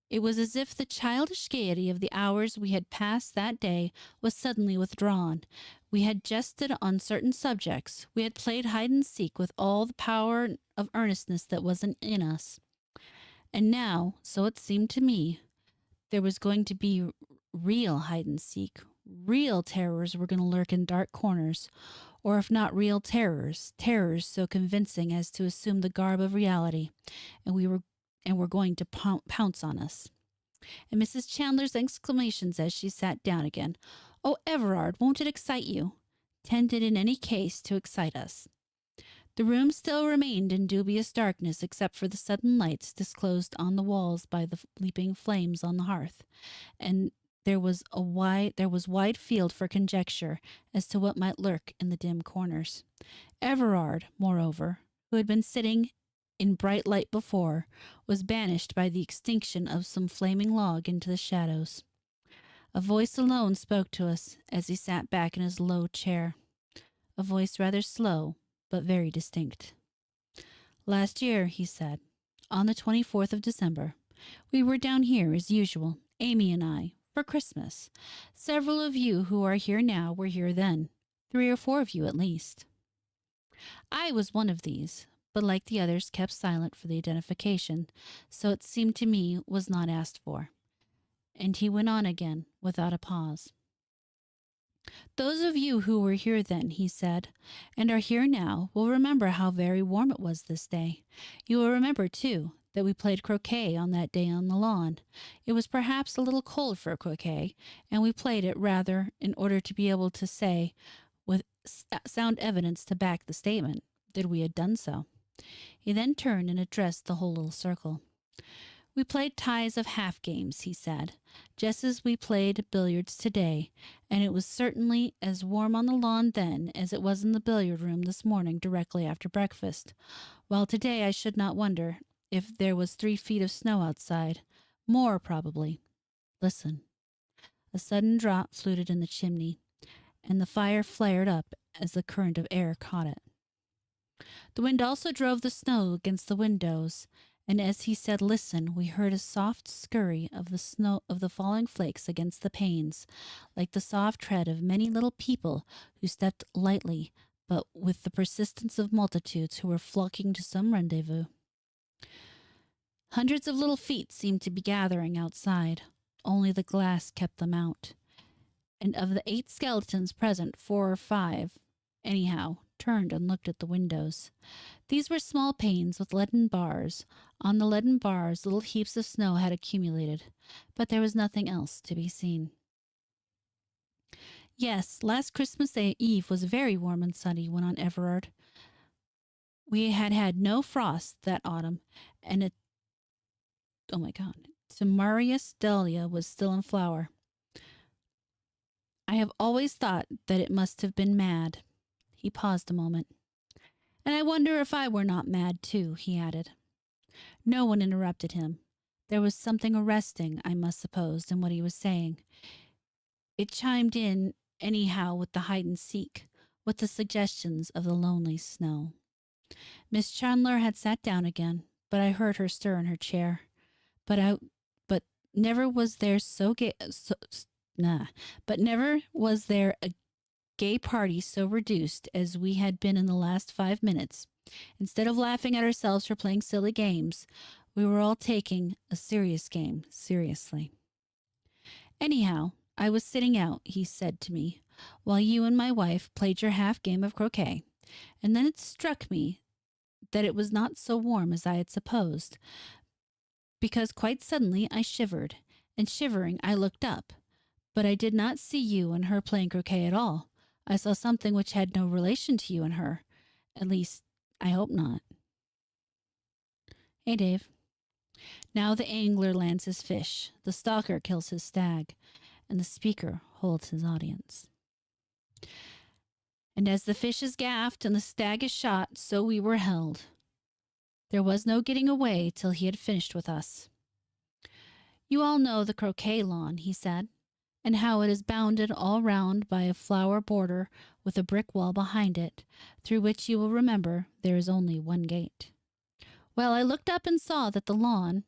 it was as if the childish gaiety of the hours we had passed that day was suddenly withdrawn. We had jested on certain subjects. We had played hide and seek with all the power of earnestness that was in us. And now, so it seemed to me, there was going to be real hide and seek. Real terrors were going to lurk in dark corners, or if not real terrors, terrors so convincing as to assume the garb of reality, and were going to pounce on us. And Mrs. Chandler's exclamations as she sat down again, "Oh, Everard, won't it excite you?" tended in any case to excite us. The room still remained in dubious darkness except for the sudden lights disclosed on the walls by the leaping flames on the hearth, and there was wide field for conjecture as to what might lurk in the dim corners. Everard, moreover, who had been sitting in bright light before, was banished by the extinction of some flaming log into the shadows. A voice alone spoke to us as he sat back in his low chair, a voice rather slow, but very distinct. "Last year," he said, "on the 24th of December, we were down here as usual, Amy and I, for Christmas. Several of you who are here now were here then, 3 or 4 of you at least. I was one of these, but like the others kept silent for the identification, so it seemed to me was not asked for." And he went on again, without a pause. "Those of you who were here then," he said, "and are here now, will remember how very warm it was this day. You will remember, too, that we played croquet on that day on the lawn. It was perhaps a little cold for croquet, and we played it rather in order to be able to say, with sound evidence to back the statement, that we had done so." He then turned and addressed the whole little circle. "We played ties of half games," he said, "just as we played billiards today, and it was certainly as warm on the lawn then as it was in the billiard room this morning directly after breakfast, while today I should not wonder if there was 3 feet of snow outside. More, probably. Listen." A sudden draught fluted in the chimney, and the fire flared up as the current of air caught it. The wind also drove the snow against the windows, and as he said, "Listen," we heard a soft scurry of the snow of the falling flakes against the panes, like the soft tread of many little people who stepped lightly, but with the persistence of multitudes who were flocking to some rendezvous. Hundreds of little feet seemed to be gathering outside. Only the glass kept them out. And of the 8 skeletons present, 4 or 5, anyhow, turned and looked at the windows. These were small panes with leaden bars. On the leaden bars little heaps of snow had accumulated, but there was nothing else to be seen. "Yes, last Christmas Eve was very warm and sunny," went on Everard. "We had had no frost that autumn, and oh my God, Timarius dahlia was still in flower. I have always thought that it must have been mad." He paused a moment. "And I wonder if I were not mad too," he added. No one interrupted him. There was something arresting, I must suppose, in what he was saying. It chimed in, anyhow, with the hide and seek, with the suggestions of the lonely snow. Miss Chandler had sat down again, but I heard her stir in her chair. But never was there but never was there a gay party so reduced as we had been in the last 5 minutes. Instead of laughing at ourselves for playing silly games, we were all taking a serious game seriously. "Anyhow, I was sitting out," he said to me, "while you and my wife played your half game of croquet, and then it struck me that it was not so warm as I had supposed, because quite suddenly I shivered, and shivering I looked up, but I did not see you and her playing croquet at all. I saw something which had no relation to you and her. At least, I hope not. Hey, Dave. Now the angler lands his fish, the stalker kills his stag, and the speaker holds his audience. And as the fish is gaffed and the stag is shot, so we were held. There was no getting away till he had finished with us. You all know the croquet lawn," he said. and how it is bounded all round by a flower border with a brick wall behind it, through which you will remember there is only one gate. Well, I looked up and saw that the lawn,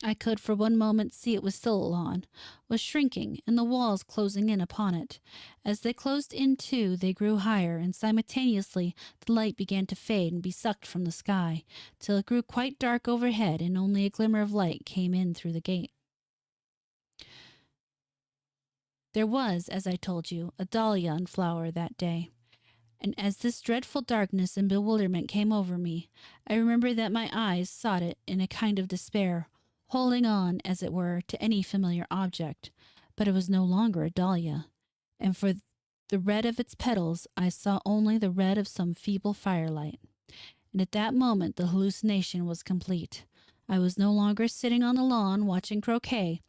I could for one moment see it was still a lawn, was shrinking and the walls closing in upon it. As they closed in too, they grew higher, and simultaneously the light began to fade and be sucked from the sky, till it grew quite dark overhead, and only a glimmer of light came in through the gate. There was, as I told you, a dahlia in flower that day. And as this dreadful darkness and bewilderment came over me, I remember that my eyes sought it in a kind of despair, holding on, as it were, to any familiar object. But it was no longer a dahlia, and for the red of its petals I saw only the red of some feeble firelight. And at that moment the hallucination was complete. I was no longer sitting on the lawn watching croquet,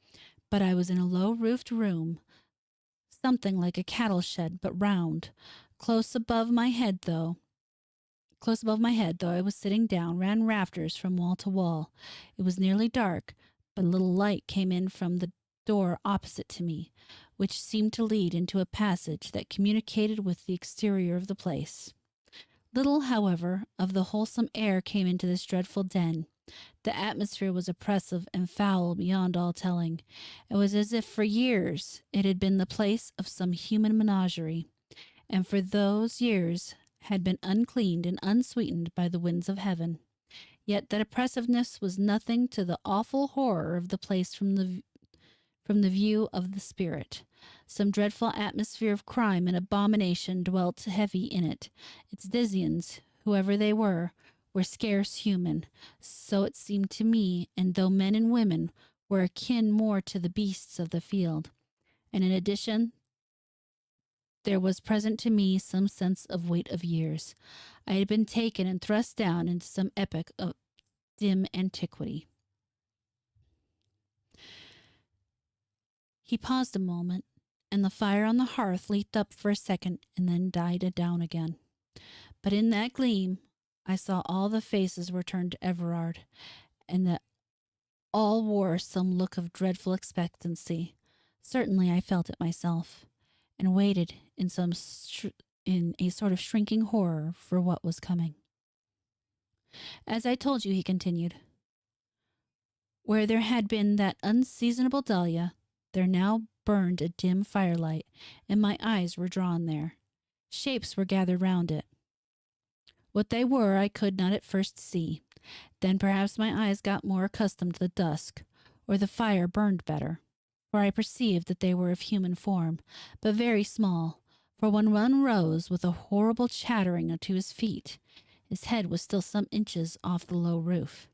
but I was in a low-roofed room, something like a cattle shed, but round. Close above my head, though I was sitting down, ran rafters from wall to wall. It was nearly dark, but a little light came in from the door opposite to me, which seemed to lead into a passage that communicated with the exterior of the place. Little, however, of the wholesome air came into this dreadful den. The atmosphere was oppressive and foul beyond all telling. It was as if for years it had been the place of some human menagerie, and for those years had been uncleaned and unsweetened by the winds of heaven. Yet that oppressiveness was nothing to the awful horror of the place from the view of the spirit. Some dreadful atmosphere of crime and abomination dwelt heavy in it. Its denizens, whoever they were scarce human, so it seemed to me, and though men and women were akin more to the beasts of the field. And in addition, there was present to me some sense of weight of years. I had been taken and thrust down into some epoch of dim antiquity. He paused a moment, and the fire on the hearth leaped up for a second and then died down again. But in that gleam I saw all the faces were turned to Everard, and that all wore some look of dreadful expectancy. Certainly I felt it myself, and waited in in a sort of shrinking horror for what was coming. As I told you, he continued, where there had been that unseasonable dahlia, there now burned a dim firelight, and my eyes were drawn there. Shapes were gathered round it. What they were I could not at first see. Then perhaps my eyes got more accustomed to the dusk, or the fire burned better, for I perceived that they were of human form, but very small, for when one rose with a horrible chattering to his feet, his head was still some inches off the low roof.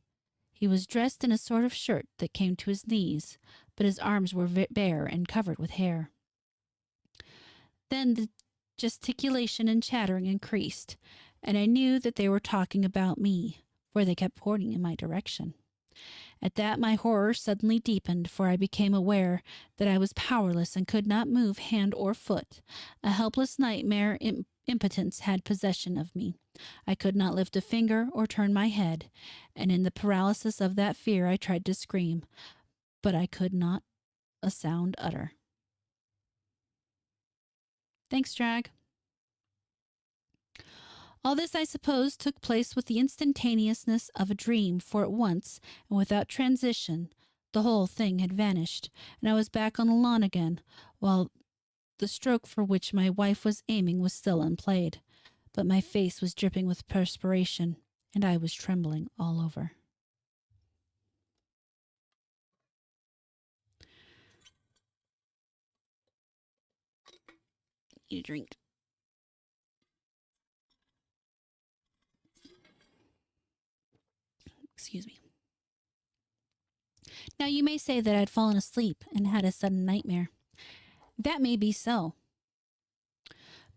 He was dressed in a sort of shirt that came to his knees, but his arms were bare and covered with hair. Then the gesticulation and chattering increased, and I knew that they were talking about me, for they kept pointing in my direction. At that my horror suddenly deepened, for I became aware that I was powerless and could not move hand or foot. A helpless nightmare impotence had possession of me. I could not lift a finger or turn my head, and in the paralysis of that fear I tried to scream, but I could not a sound utter. Thanks, Drag. All this, I suppose, took place with the instantaneousness of a dream, for at once, and without transition, the whole thing had vanished, and I was back on the lawn again, while the stroke for which my wife was aiming was still unplayed. But my face was dripping with perspiration, and I was trembling all over. Need a drink. Excuse me. Now you may say that I'd fallen asleep and had a sudden nightmare. That may be so.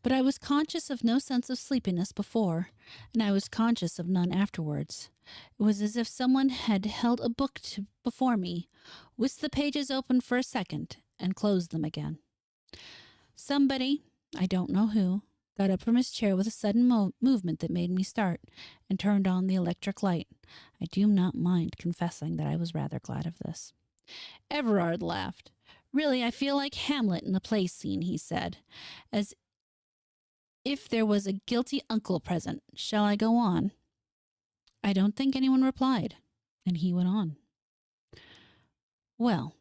But I was conscious of no sense of sleepiness before, and I was conscious of none afterwards. It was as if someone had held a book before me, whisked the pages open for a second, and closed them again. Somebody, I don't know who, got up from his chair with a sudden movement that made me start, and turned on the electric light. I do not mind confessing that I was rather glad of this. Everard laughed. Really, I feel like Hamlet in the play scene, he said, as if there was a guilty uncle present. Shall I go on? I don't think anyone replied, and he went on. Well,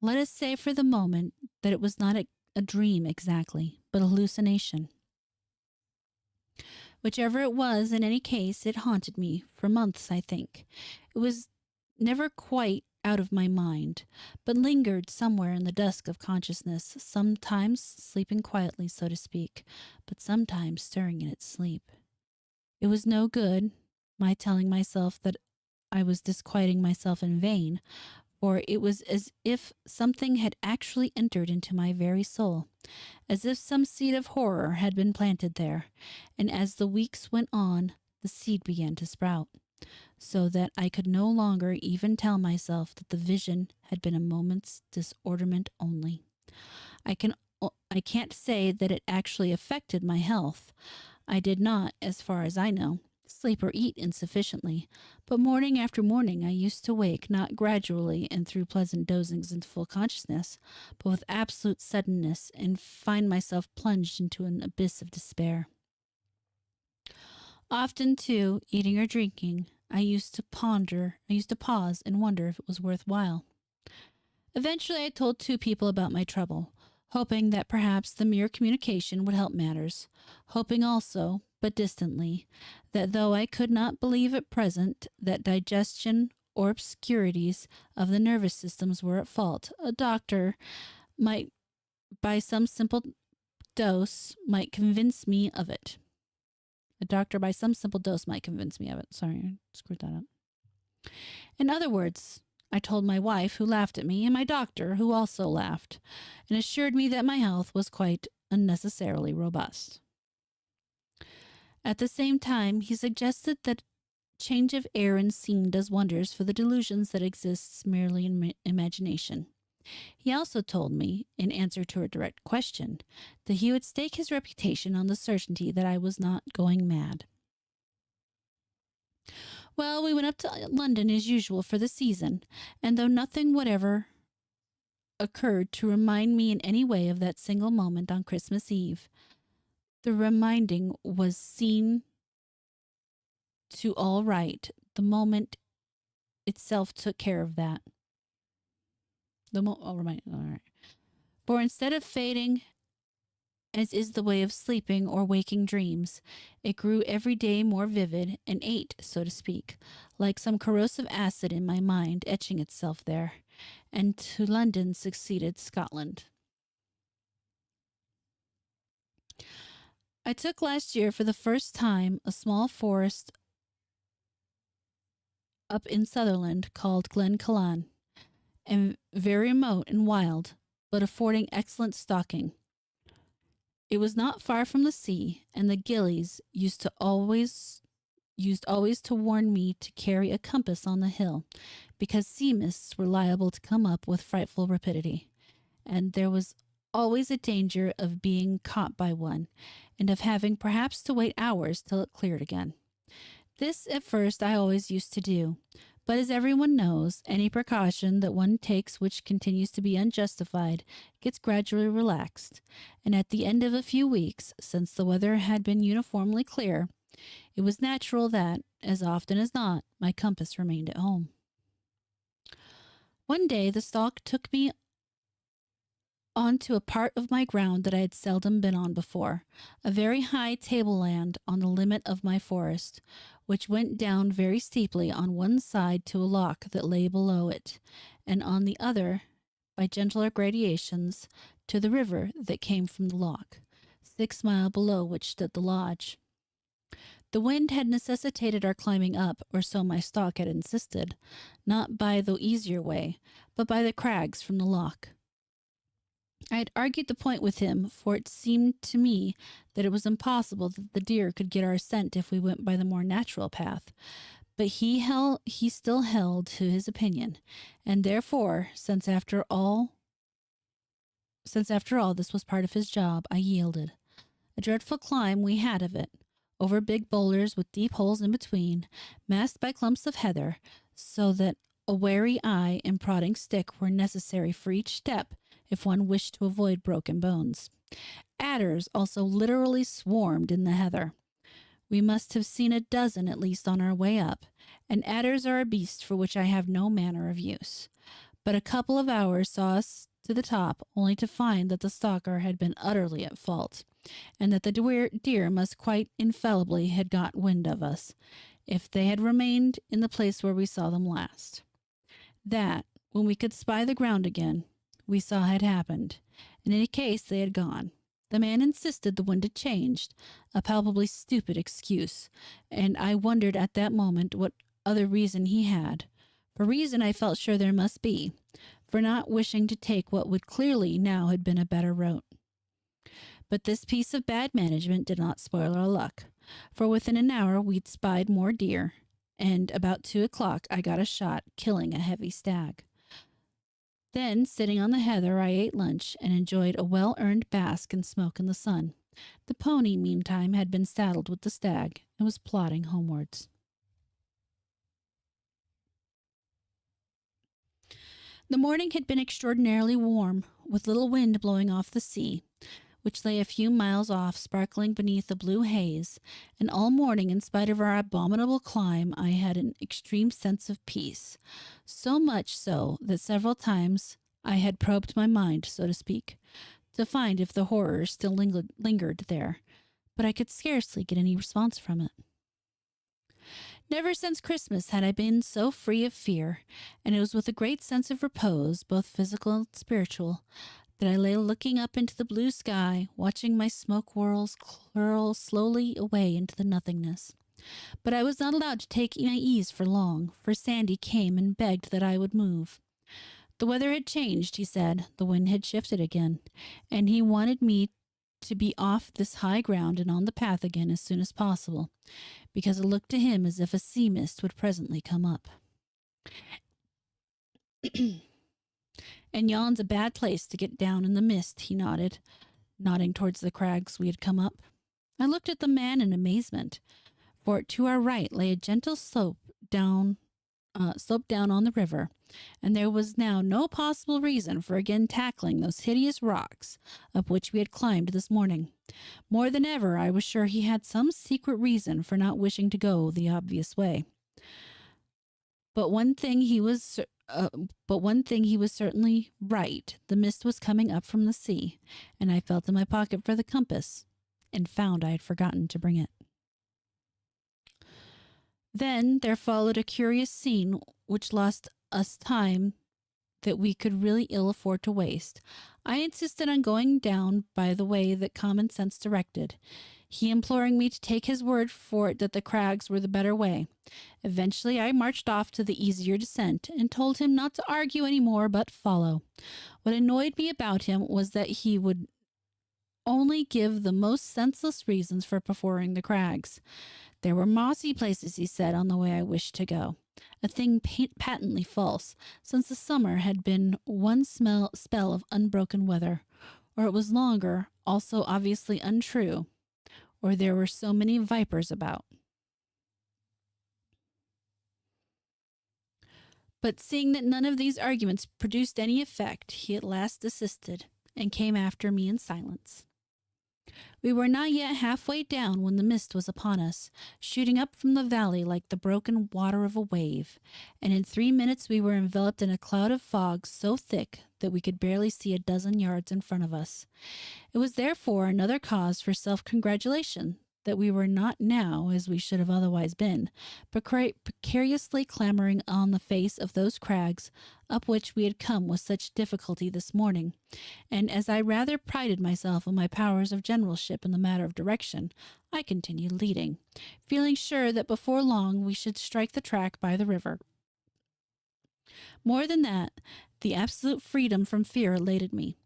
let us say for the moment that it was not a dream exactly, but a hallucination. Whichever it was, in any case, it haunted me for months, I think. It was never quite out of my mind, but lingered somewhere in the dusk of consciousness, sometimes sleeping quietly, so to speak, but sometimes stirring in its sleep. It was no good, my telling myself that I was disquieting myself in vain, for it was as if something had actually entered into my very soul, as if some seed of horror had been planted there, and as the weeks went on, the seed began to sprout, so that I could no longer even tell myself that the vision had been a moment's disorderment only. I can't say that it actually affected my health. I did not, as far as I know, sleep or eat insufficiently, but morning after morning I used to wake, not gradually and through pleasant dozings into full consciousness, but with absolute suddenness, and find myself plunged into an abyss of despair. Often, too, eating or drinking, I used to pause and wonder if it was worthwhile. Eventually, I told 2 people about my trouble, hoping that perhaps the mere communication would help matters, hoping also, but distantly, that though I could not believe at present that digestion or obscurities of the nervous systems were at fault, a doctor might, by some simple dose, might convince me of it. A doctor by some simple dose might convince me of it. Sorry, I screwed that up. In other words, I told my wife, who laughed at me, and my doctor, who also laughed, and assured me that my health was quite unnecessarily robust. At the same time, he suggested that change of air and scene does wonders for the delusions that exists merely in imagination. He also told me, in answer to a direct question, that he would stake his reputation on the certainty that I was not going mad. Well, we went up to London as usual for the season, and though nothing whatever occurred to remind me in any way of that single moment on Christmas Eve, the reminding was seen to all right. The moment itself took care of that. All right. For instead of fading, as is the way of sleeping or waking dreams, it grew every day more vivid and ate, so to speak, like some corrosive acid in my mind etching itself there. And to London succeeded Scotland. I took last year for the first time a small forest up in Sutherland called Glen Callan, and very remote and wild, but affording excellent stalking. It was not far from the sea, and the gillies used always to warn me to carry a compass on the hill, because sea mists were liable to come up with frightful rapidity, and there was always a danger of being caught by one, and of having perhaps to wait hours till it cleared again. This at first I always used to do, but as everyone knows, any precaution that one takes which continues to be unjustified gets gradually relaxed, and at the end of a few weeks, since the weather had been uniformly clear, it was natural that, as often as not, my compass remained at home. One day the stalk took me onto a part of my ground that I had seldom been on before, a very high tableland on the limit of my forest, which went down very steeply on one side to a loch that lay below it, and on the other, by gentler gradations, to the river that came from the loch, 6 miles below which stood the lodge. The wind had necessitated our climbing up, or so my stalk had insisted, not by the easier way, but by the crags from the loch. I had argued the point with him, for it seemed to me that it was impossible that the deer could get our scent if we went by the more natural path. But he still held to his opinion, and therefore, since after all this was part of his job, I yielded. A dreadful climb we had of it, over big boulders with deep holes in between, masked by clumps of heather, so that a wary eye and prodding stick were necessary for each step, if one wished to avoid broken bones. Adders also literally swarmed in the heather. We must have seen a dozen at least on our way up, and adders are a beast for which I have no manner of use. But a couple of hours saw us to the top, only to find that the stalker had been utterly at fault, and that the deer must quite infallibly had got wind of us, if they had remained in the place where we saw them last. That, when we could spy the ground again, we saw had happened. In any case, they had gone. The man insisted the wind had changed, a palpably stupid excuse, and I wondered at that moment what other reason he had. For reason I felt sure there must be, for not wishing to take what would clearly now had been a better route. But this piece of bad management did not spoil our luck, for within an hour we'd spied more deer, and about 2 o'clock I got a shot, killing a heavy stag. Then, sitting on the heather, I ate lunch and enjoyed a well-earned bask and smoke in the sun. The pony, meantime, had been saddled with the stag and was plodding homewards. The morning had been extraordinarily warm, with little wind blowing off the sea, which lay a few miles off, sparkling beneath a blue haze, and all morning, in spite of our abominable climb, I had an extreme sense of peace, so much so that several times I had probed my mind, so to speak, to find if the horror still lingered there, but I could scarcely get any response from it. Never since Christmas had I been so free of fear, and it was with a great sense of repose, both physical and spiritual, that I lay looking up into the blue sky, watching my smoke whirls curl slowly away into the nothingness. But I was not allowed to take my ease for long, for Sandy came and begged that I would move. The weather had changed, he said, the wind had shifted again, and he wanted me to be off this high ground and on the path again as soon as possible, because it looked to him as if a sea mist would presently come up. And yon's a bad place to get down in the mist, he nodded, nodding towards the crags we had come up. I looked at the man in amazement, for to our right lay a gentle slope down on the river, and there was now no possible reason for again tackling those hideous rocks up which we had climbed this morning. More than ever, I was sure he had some secret reason for not wishing to go the obvious way. But one thing he was certainly right. The mist was coming up from the sea, and I felt in my pocket for the compass, and found I had forgotten to bring it. Then there followed a curious scene which lost us time that we could really ill afford to waste. I insisted on going down by the way that common sense directed, he imploring me to take his word for it that the crags were the better way. Eventually I marched off to the easier descent, and told him not to argue any more but follow. What annoyed me about him was that he would only give the most senseless reasons for preferring the crags. There were mossy places, he said, on the way I wished to go, a thing patently false, since the summer had been one spell of unbroken weather, or it was longer, also obviously untrue, or there were so many vipers about. But seeing that none of these arguments produced any effect, he at last desisted, and came after me in silence. We were not yet halfway down when the mist was upon us, shooting up from the valley like the broken water of a wave, and in 3 minutes we were enveloped in a cloud of fog so thick that we could barely see a dozen yards in front of us. It was therefore another cause for self-congratulation that we were not now, as we should have otherwise been, precariously clambering on the face of those crags up which we had come with such difficulty this morning, and as I rather prided myself on my powers of generalship in the matter of direction, I continued leading, feeling sure that before long we should strike the track by the river. More than that, the absolute freedom from fear elated me.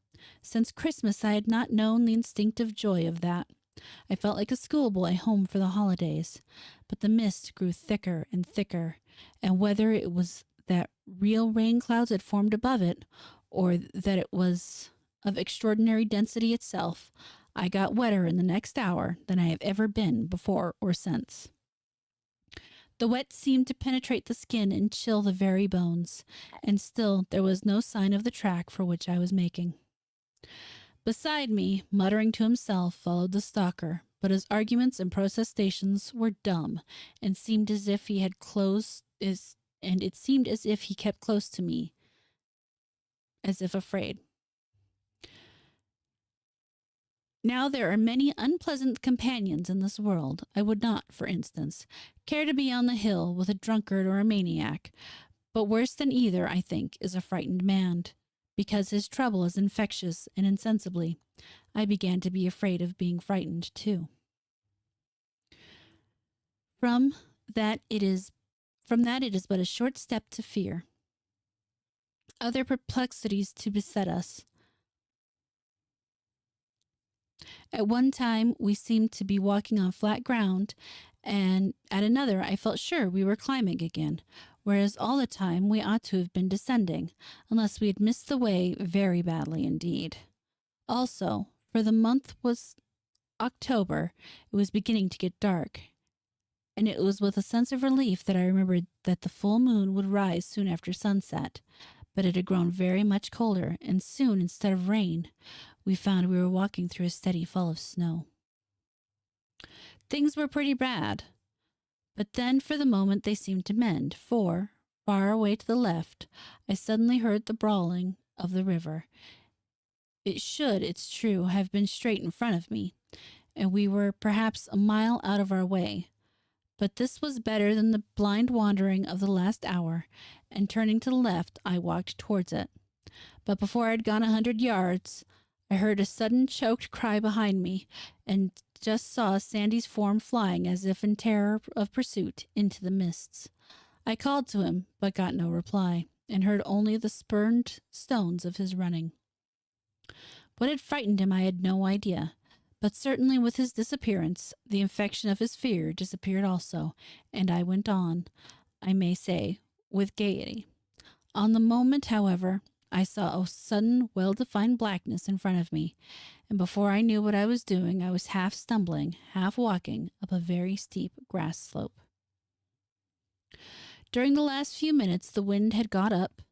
Since Christmas I had not known the instinctive joy of that. I felt like a schoolboy home for the holidays, but the mist grew thicker and thicker, and whether it was that real rain clouds had formed above it, or that it was of extraordinary density itself, I got wetter in the next hour than I have ever been before or since. The wet seemed to penetrate the skin and chill the very bones, and still there was no sign of the track for which I was making. Beside me, muttering to himself, followed the stalker, but his arguments and protestations were dumb, and seemed as if he had close is and it seemed as if he kept close to me, as if afraid. Now there are many unpleasant companions in this world. I would not, for instance, care to be on the hill with a drunkard or a maniac, but worse than either, I think, is a frightened man, because his trouble is infectious, and insensibly I began to be afraid of being frightened too. From that it is but a short step to fear. Other perplexities to beset us. At one time we seemed to be walking on flat ground, and at another I felt sure we were climbing again, whereas all the time we ought to have been descending, unless we had missed the way very badly indeed. Also, for the month was October, it was beginning to get dark, and it was with a sense of relief that I remembered that the full moon would rise soon after sunset. But it had grown very much colder, and soon, instead of rain, we found we were walking through a steady fall of snow. Things were pretty bad, but then for the moment they seemed to mend, for, far away to the left, I suddenly heard the brawling of the river. It should, it's true, have been straight in front of me, and we were perhaps a mile out of our way. But this was better than the blind wandering of the last hour, and turning to the left, I walked towards it. But before I had gone 100 yards, I heard a sudden choked cry behind me, and just saw Sandy's form flying as if in terror of pursuit into the mists. I called to him, but got no reply, and heard only the spurned stones of his running. What had frightened him I had no idea, but certainly with his disappearance, the infection of his fear disappeared also, and I went on, I may say, with gaiety. On the moment, however, I saw a sudden, well-defined blackness in front of me, and before I knew what I was doing, I was half stumbling, half walking up a very steep grass slope. During the last few minutes, the wind had got up,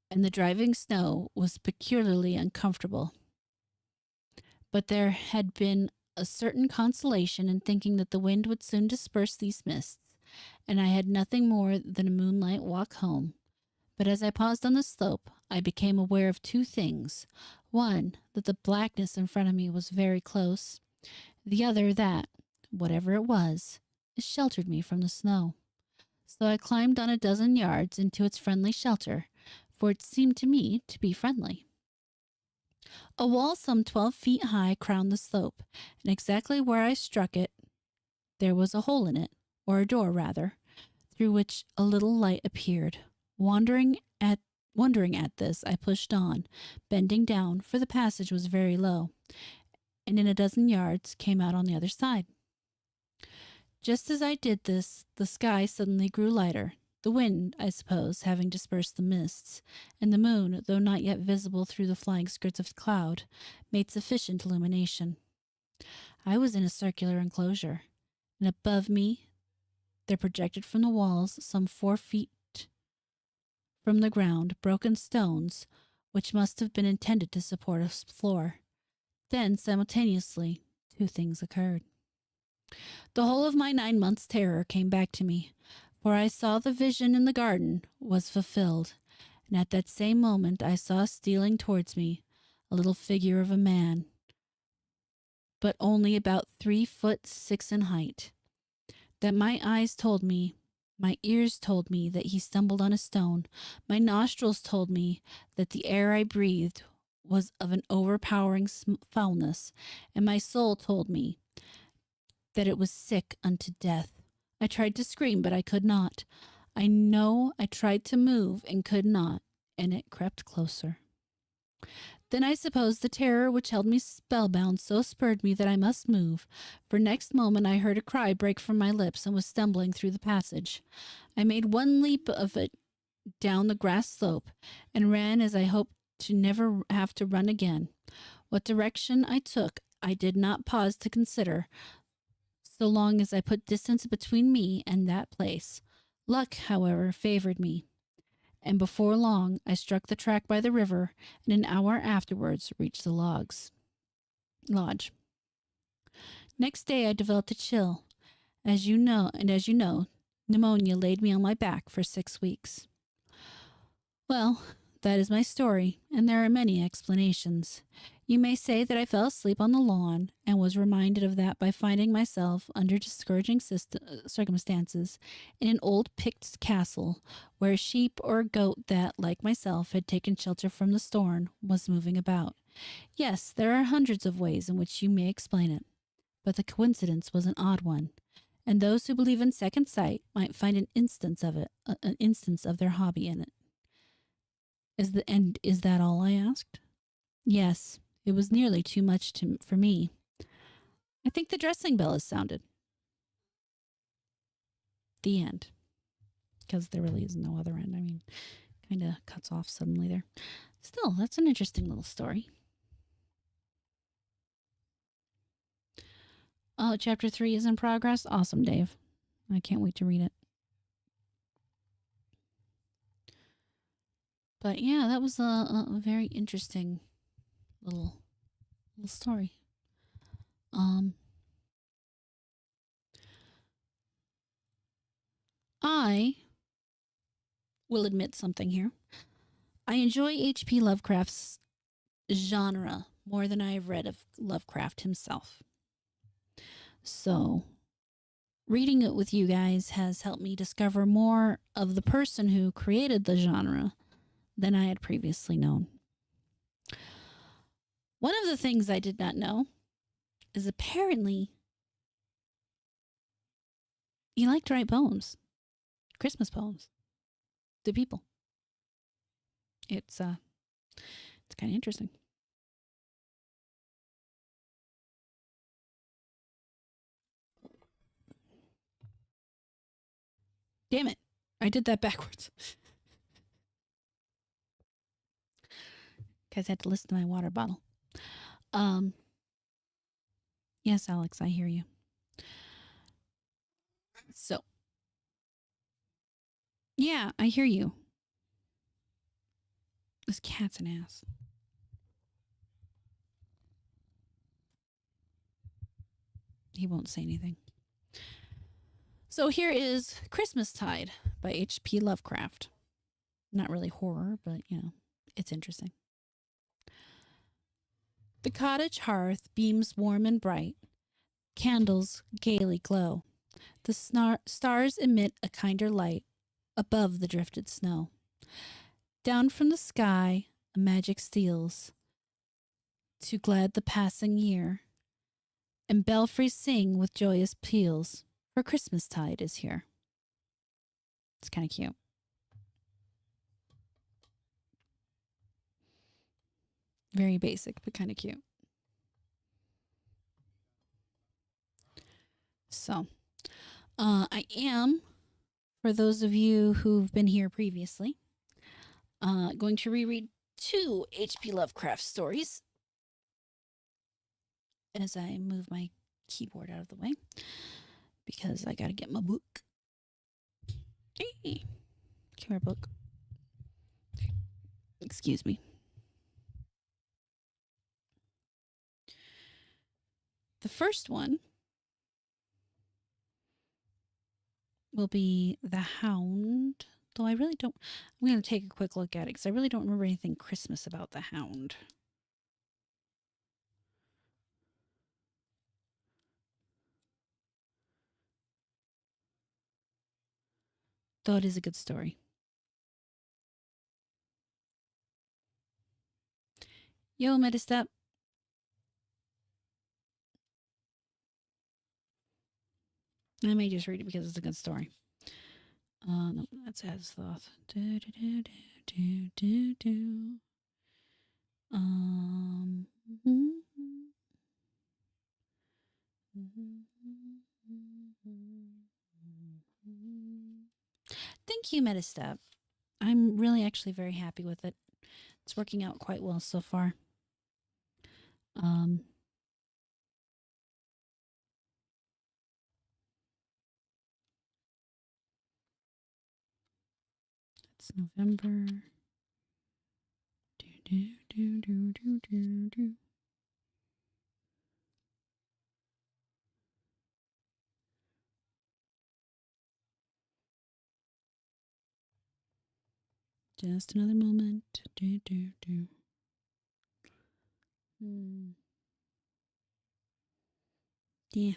and the driving snow was peculiarly uncomfortable. But there had been a certain consolation in thinking that the wind would soon disperse these mists, and I had nothing more than a moonlight walk home. But as I paused on the slope, I became aware of two things. One, that the blackness in front of me was very close. The other, that, whatever it was, it sheltered me from the snow. So I climbed on a dozen yards into its friendly shelter, for it seemed to me to be friendly. A wall some 12 feet high crowned the slope, and exactly where I struck it, there was a hole in it, or a door rather, through which a little light appeared. Wondering at this, I pushed on, bending down, for the passage was very low, and in a dozen yards came out on the other side. Just as I did this, the sky suddenly grew lighter, the wind, I suppose, having dispersed the mists, and the moon, though not yet visible through the flying skirts of cloud, made sufficient illumination. I was in a circular enclosure, and above me there projected from the walls, some 4 feet from the ground, broken stones, which must have been intended to support a floor. Then, simultaneously, two things occurred. The whole of my 9 months' terror came back to me, for I saw the vision in the garden was fulfilled, and at that same moment I saw stealing towards me a little figure of a man, but only about 3'6" in height. That my eyes told me, my ears told me that he stumbled on a stone, my nostrils told me that the air I breathed was of an overpowering foulness, and my soul told me that it was sick unto death. I tried to scream, but I could not. I know I tried to move and could not, and it crept closer. Then I suppose the terror which held me spellbound so spurred me that I must move, for next moment I heard a cry break from my lips and was stumbling through the passage. I made one leap of it down the grass slope, and ran as I hoped to never have to run again. What direction I took I did not pause to consider, so long as I put distance between me and that place. Luck, however, favored me, and before long I struck the track by the river, and an hour afterwards reached the lodge. Next day I developed a chill. As you know, pneumonia laid me on my back for 6 weeks. Well, that is my story, and there are many explanations. You may say that I fell asleep on the lawn and was reminded of that by finding myself under discouraging circumstances in an old Pict castle where a sheep or a goat that, like myself, had taken shelter from the storm was moving about. Yes, there are hundreds of ways in which you may explain it, but the coincidence was an odd one, and those who believe in second sight might find an instance of it, an instance of their hobby in it. Is that all I asked? Yes, it was nearly too much for me. I think the dressing bell has sounded. The end. Because there really is no other end. I mean, kind of cuts off suddenly there. Still, that's an interesting little story. Oh, chapter 3 is in progress. Awesome, Dave. I can't wait to read it. But yeah, that was a very interesting little story. I will admit something here. I enjoy H.P. Lovecraft's genre more than I have read of Lovecraft himself. So, reading it with you guys has helped me discover more of the person who created the genre than I had previously known. One of the things I did not know is apparently you like to write poems, Christmas poems, to people. It's kind of interesting. Damn it. I did that backwards. Guys, I had to listen to my water bottle. Yes, Alex, I hear you. So, yeah, I hear you. This cat's an ass. He won't say anything. So here is Christmastide by H.P. Lovecraft. Not really horror, but, it's interesting. The cottage hearth beams warm and bright. Candles gaily glow. The stars emit a kinder light above the drifted snow. Down from the sky a magic steals to glad the passing year, and belfries sing with joyous peals, for Christmastide is here. It's kind of cute. Very basic, but kind of cute. So, I am, for those of you who've been here previously, going to reread 2 H.P. Lovecraft stories as I move my keyboard out of the way because I got to get my book. Hey, come here, book. Excuse me. The first one will be The Hound, though I really don't. I'm going to take a quick look at it because I really don't remember anything Christmas about The Hound. Though it is a good story. Yo, Metastep. I may just read it because it's a good story. No, that's Azathoth. Thank you, Metastep. I'm really actually very happy with it. It's working out quite well so far. Let's It's November. Just another moment. Yeah,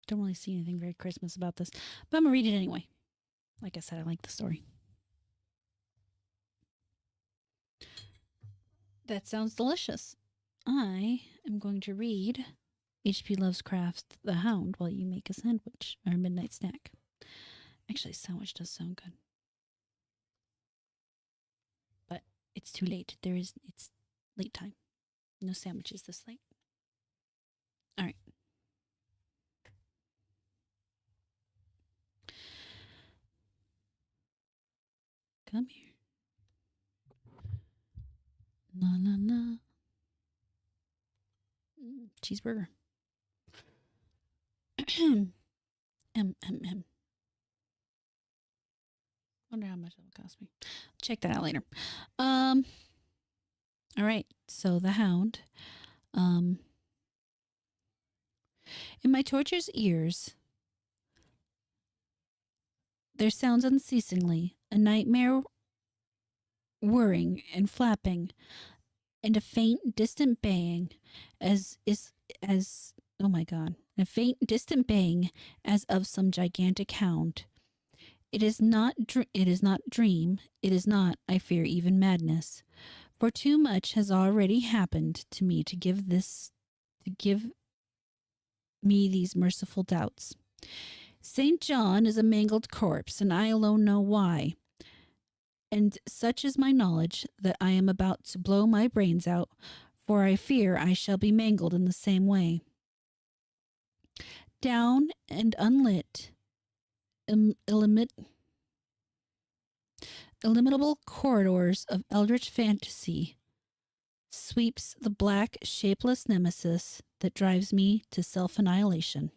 don't really see anything very Christmas about this, but I'm gonna read it anyway. Like I said, I like the story. That sounds delicious. I am going to read H.P. Lovecraft's The Hound while you make a sandwich or a midnight snack. Actually, sandwich does sound good. But it's too late. It's late time. No sandwiches this late. All right. Come here. La la la. Cheeseburger. M. Wonder how much that would cost me. Check that out later. All right. So the Hound. In my tortuous ears, there sounds unceasingly a nightmare whirring and flapping, and a faint, distant baying, as oh my god, a faint, distant baying as of some gigantic hound. It is not dream. It is not, I fear, even madness. For too much has already happened to me to give me these merciful doubts. St. John is a mangled corpse, and I alone know why. And such is my knowledge that I am about to blow my brains out, for I fear I shall be mangled in the same way. Down and unlit, illimitable corridors of eldritch fantasy sweeps the black, shapeless nemesis that drives me to self-annihilation.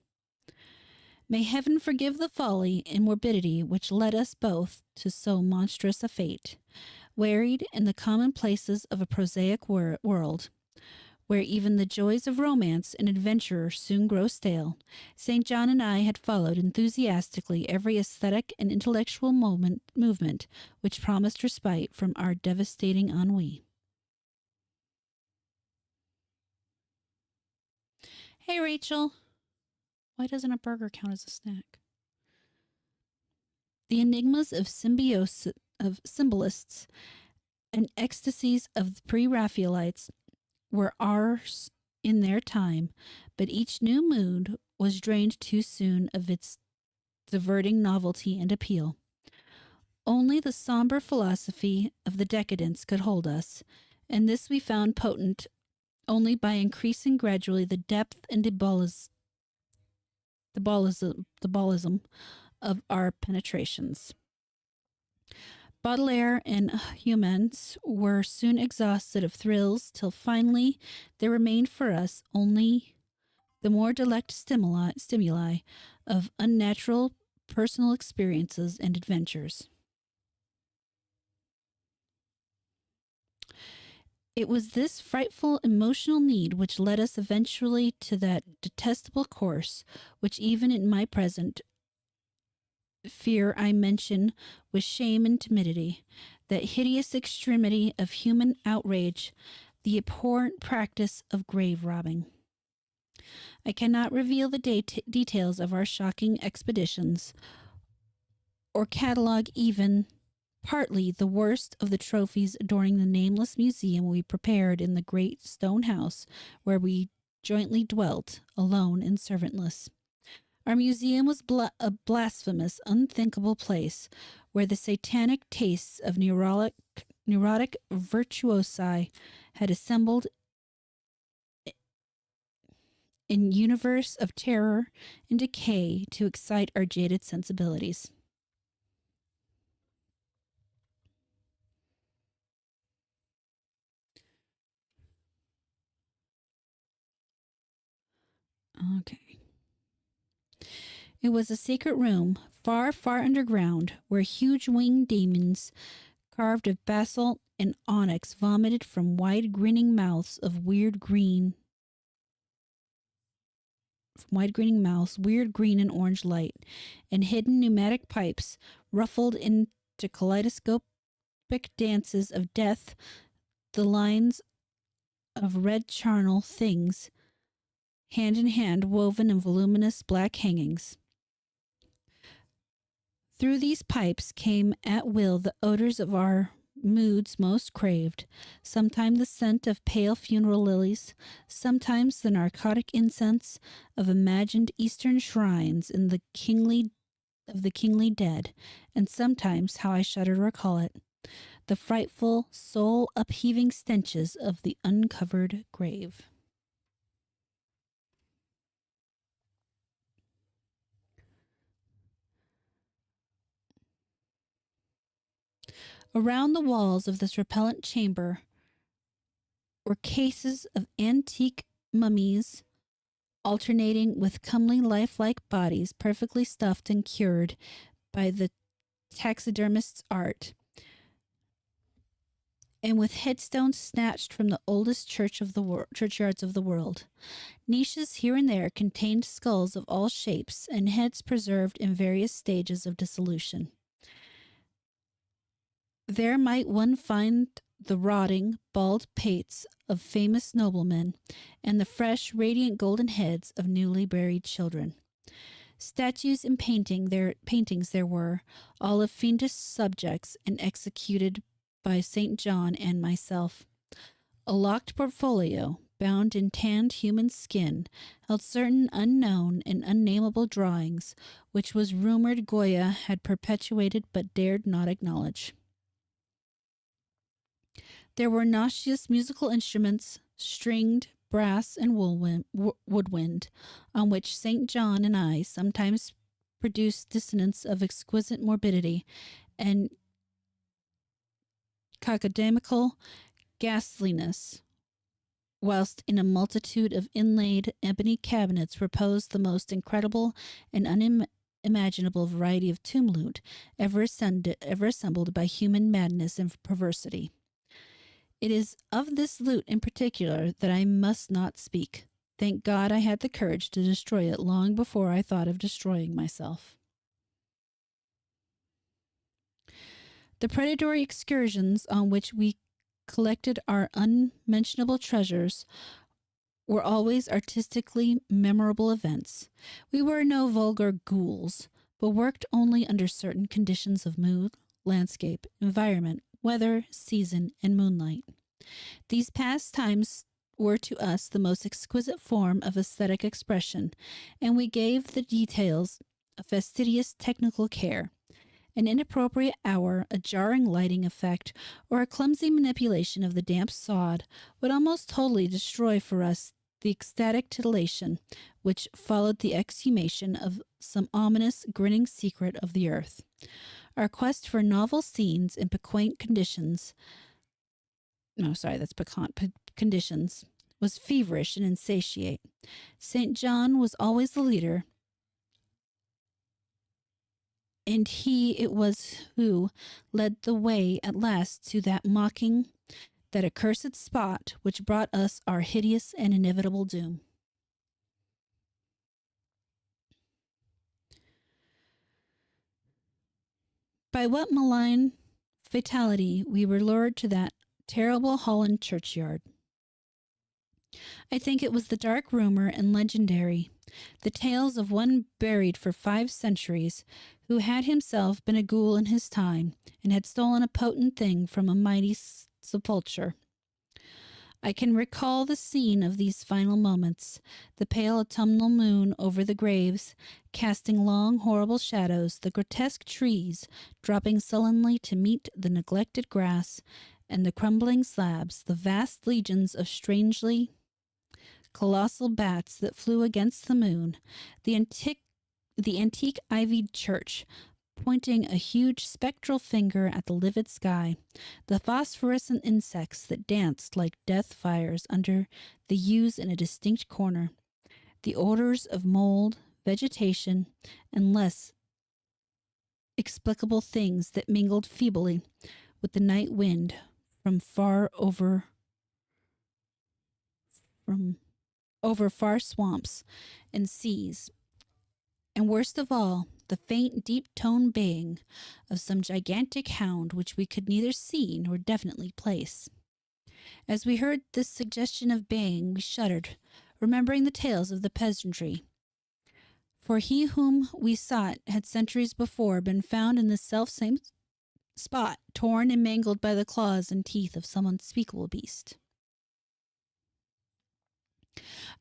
May heaven forgive the folly and morbidity which led us both to so monstrous a fate, wearied in the commonplaces of a prosaic world, where even the joys of romance and adventure soon grow stale. St. John and I had followed enthusiastically every aesthetic and intellectual movement which promised respite from our devastating ennui. Hey, Rachel. Why doesn't a burger count as a snack? The enigmas of symbolists and ecstasies of the pre-Raphaelites were ours in their time, but each new mood was drained too soon of its diverting novelty and appeal. Only the somber philosophy of the decadence could hold us, and this we found potent only by increasing gradually the depth and the ballism of our penetrations. Baudelaire and Humans were soon exhausted of thrills, till finally there remained for us only the more delect stimuli of unnatural personal experiences and adventures. It was this frightful emotional need which led us eventually to that detestable course which even in my present fear I mention with shame and timidity, that hideous extremity of human outrage, the abhorrent practice of grave robbing. I cannot reveal the details of our shocking expeditions, or catalogue even partly the worst of the trophies adorning the nameless museum we prepared in the great stone house where we jointly dwelt, alone and servantless. Our museum was a blasphemous, unthinkable place where the satanic tastes of neurotic virtuosi had assembled in universe of terror and decay to excite our jaded sensibilities. Okay. It was a secret room, far, far underground, where huge winged demons carved of basalt and onyx, vomited from wide grinning mouths of weird green weird green and orange light, and hidden pneumatic pipes ruffled into kaleidoscopic dances of death, the lines of red charnel things, hand in hand woven in voluminous black hangings. Through these pipes came at will the odors of our moods most craved, sometimes the scent of pale funeral lilies, sometimes the narcotic incense of imagined eastern shrines in the kingly dead, and sometimes, how I shudder to recall it, the frightful, soul upheaving stenches of the uncovered grave. Around the walls of this repellent chamber were cases of antique mummies, alternating with comely lifelike bodies perfectly stuffed and cured by the taxidermist's art, and with headstones snatched from the oldest churchyards of the world. Niches here and there contained skulls of all shapes and heads preserved in various stages of dissolution. There might one find the rotting, bald pates of famous noblemen and the fresh, radiant golden heads of newly buried children. Statues and paintings there were, all of fiendish subjects and executed by St. John and myself. A locked portfolio, bound in tanned human skin, held certain unknown and unnameable drawings, which was rumored Goya had perpetuated but dared not acknowledge. There were nauseous musical instruments, stringed, brass, and woodwind, on which St. John and I sometimes produced dissonance of exquisite morbidity and cacodemical ghastliness, whilst in a multitude of inlaid ebony cabinets reposed the most incredible and unimaginable variety of tomb loot ever assembled by human madness and perversity. It is of this loot in particular that I must not speak. Thank God I had the courage to destroy it long before I thought of destroying myself. The predatory excursions on which we collected our unmentionable treasures were always artistically memorable events. We were no vulgar ghouls, but worked only under certain conditions of mood, landscape, environment, weather, season, and moonlight. These pastimes were to us the most exquisite form of aesthetic expression, and we gave the details a fastidious technical care. An inappropriate hour, a jarring lighting effect, or a clumsy manipulation of the damp sod would almost totally destroy for us the ecstatic titillation which followed the exhumation of some ominous, grinning secret of the earth. Our quest for novel scenes and piquant conditions conditions was feverish and insatiate. St. John was always the leader, and he it was who led the way at last to that accursed spot which brought us our hideous and inevitable doom. By what malign fatality we were lured to that terrible Holland churchyard? I think it was the dark rumor and legendary, the tales of one buried for 5 centuries, who had himself been a ghoul in his time, and had stolen a potent thing from a mighty sepulchre. I can recall the scene of these final moments, the pale autumnal moon over the graves, casting long, horrible shadows, the grotesque trees dropping sullenly to meet the neglected grass, and the crumbling slabs, the vast legions of strangely colossal bats that flew against the moon, the antique ivied church, pointing a huge spectral finger at the livid sky, the phosphorescent insects that danced like death fires under the yews in a distinct corner, the odors of mold, vegetation, and less explicable things that mingled feebly with the night wind from from over far swamps and seas, and worst of all, the faint, deep-toned baying of some gigantic hound which we could neither see nor definitely place. As we heard this suggestion of baying, we shuddered, remembering the tales of the peasantry. For he whom we sought had centuries before been found in this self-same spot, torn and mangled by the claws and teeth of some unspeakable beast.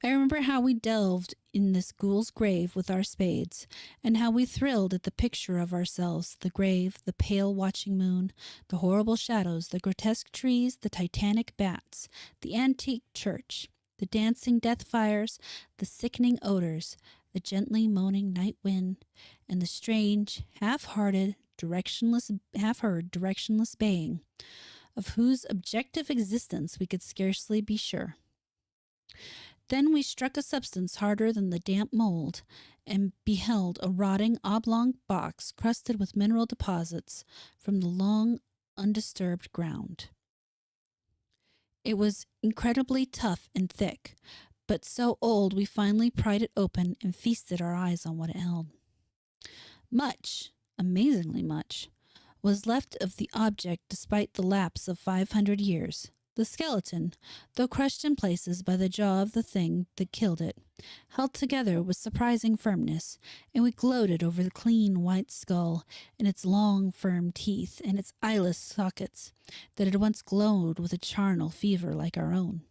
I remember how we delved in this ghoul's grave with our spades, and how we thrilled at the picture of ourselves, the grave, the pale watching moon, the horrible shadows, the grotesque trees, the titanic bats, the antique church, the dancing death fires, the sickening odors, the gently moaning night wind, and the strange, half-heard, directionless baying, of whose objective existence we could scarcely be sure. Then we struck a substance harder than the damp mold, and beheld a rotting oblong box crusted with mineral deposits from the long undisturbed ground. It was incredibly tough and thick, but so old we finally pried it open and feasted our eyes on what it held. Much, amazingly much, was left of the object despite the lapse of 500 years. The skeleton, though crushed in places by the jaw of the thing that killed it, held together with surprising firmness, and we gloated over the clean white skull and its long firm teeth and its eyeless sockets that had once glowed with a charnel fever like our own.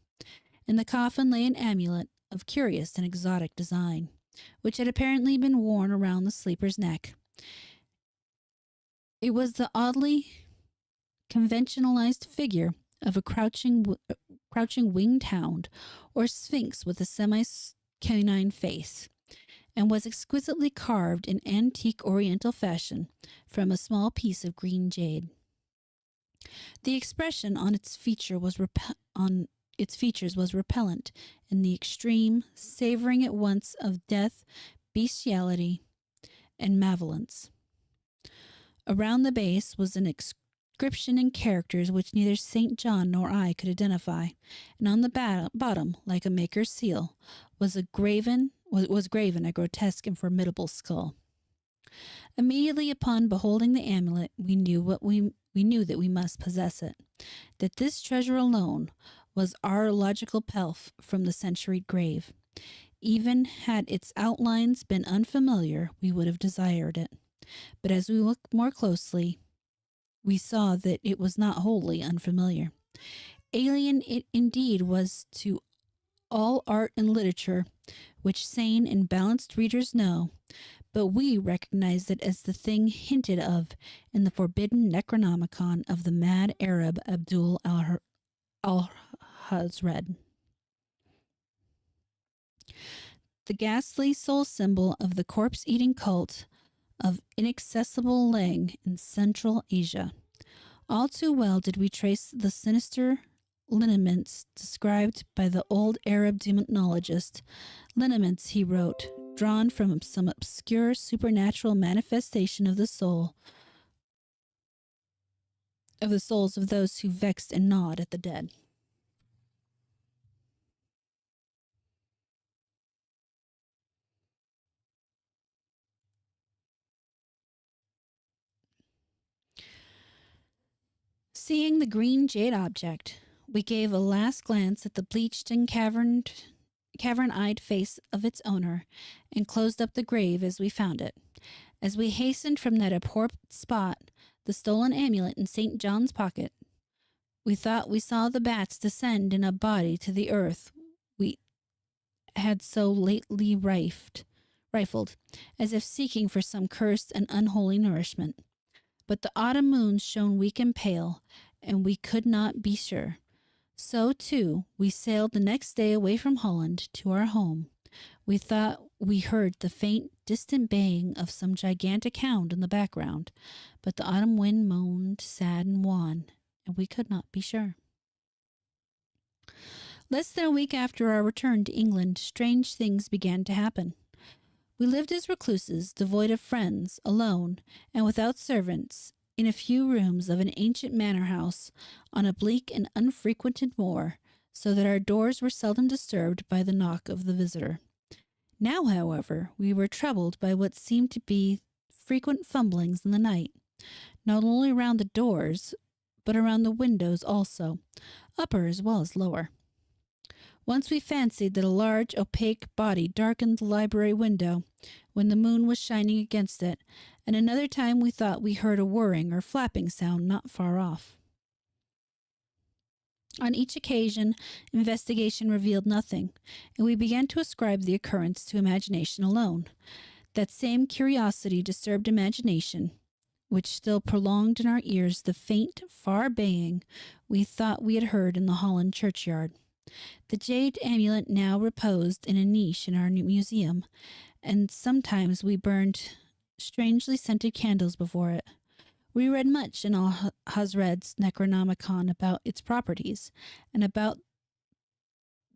In the coffin lay an amulet of curious and exotic design, which had apparently been worn around the sleeper's neck. It was the oddly conventionalized figure of a crouching winged hound or sphinx with a semi-canine face, and was exquisitely carved in antique oriental fashion from a small piece of green jade. The expression on its features was repellent in the extreme, savoring at once of death, bestiality, and malevolence. Around the base was an inscription in characters which neither St. John nor I could identify, and on the bottom, like a maker's seal, was graven a grotesque and formidable skull. Immediately upon beholding the amulet, we knew that we must possess it, that this treasure alone was our logical pelf from the centuried grave. Even had its outlines been unfamiliar, we would have desired it. But as we looked more closely, we saw that it was not wholly unfamiliar. Alien it indeed was to all art and literature, which sane and balanced readers know, but we recognized it as the thing hinted of in the forbidden Necronomicon of the mad Arab Abdul al-Hazred. The ghastly soul symbol of the corpse-eating cult of inaccessible Lang in Central Asia. All too well did we trace the sinister lineaments described by the old Arab demonologist. Lineaments, he wrote, drawn from some obscure supernatural manifestation of the souls of those who vexed and gnawed at the dead. Seeing the green jade object, we gave a last glance at the bleached and cavern-eyed face of its owner, and closed up the grave as we found it. As we hastened from that abhorred spot, the stolen amulet in St. John's pocket, we thought we saw the bats descend in a body to the earth we had so lately rifled, as if seeking for some cursed and unholy nourishment. But the autumn moons shone weak and pale, and we could not be sure. So, too, we sailed the next day away from Holland to our home. We thought we heard the faint, distant baying of some gigantic hound in the background, but the autumn wind moaned sad and wan, and we could not be sure. Less than a week after our return to England, strange things began to happen. We lived as recluses, devoid of friends, alone, and without servants, in a few rooms of an ancient manor house on a bleak and unfrequented moor, so that our doors were seldom disturbed by the knock of the visitor. Now, however, we were troubled by what seemed to be frequent fumblings in the night, not only around the doors, but around the windows also, upper as well as lower. Once we fancied that a large, opaque body darkened the library window when the moon was shining against it, and another time we thought we heard a whirring or flapping sound not far off. On each occasion, investigation revealed nothing, and we began to ascribe the occurrence to imagination alone. That same curiosity disturbed imagination, which still prolonged in our ears the faint, far baying we thought we had heard in the Holland churchyard. The jade amulet now reposed in a niche in our new museum, and sometimes we burned strangely scented candles before it. We read much in Hazred's Necronomicon about its properties, and about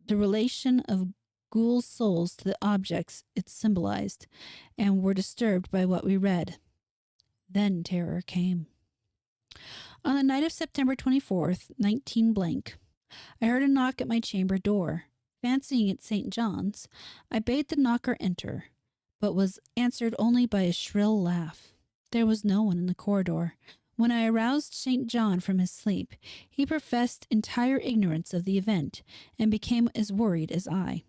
the relation of ghouls' souls to the objects it symbolized, and were disturbed by what we read. Then terror came. On the night of September 24th, 19 blank, I heard a knock at my chamber door. Fancying it St. John's, I bade the knocker enter, but was answered only by a shrill laugh. There was no one in the corridor. When I aroused St. John from his sleep, he professed entire ignorance of the event and became as worried as I.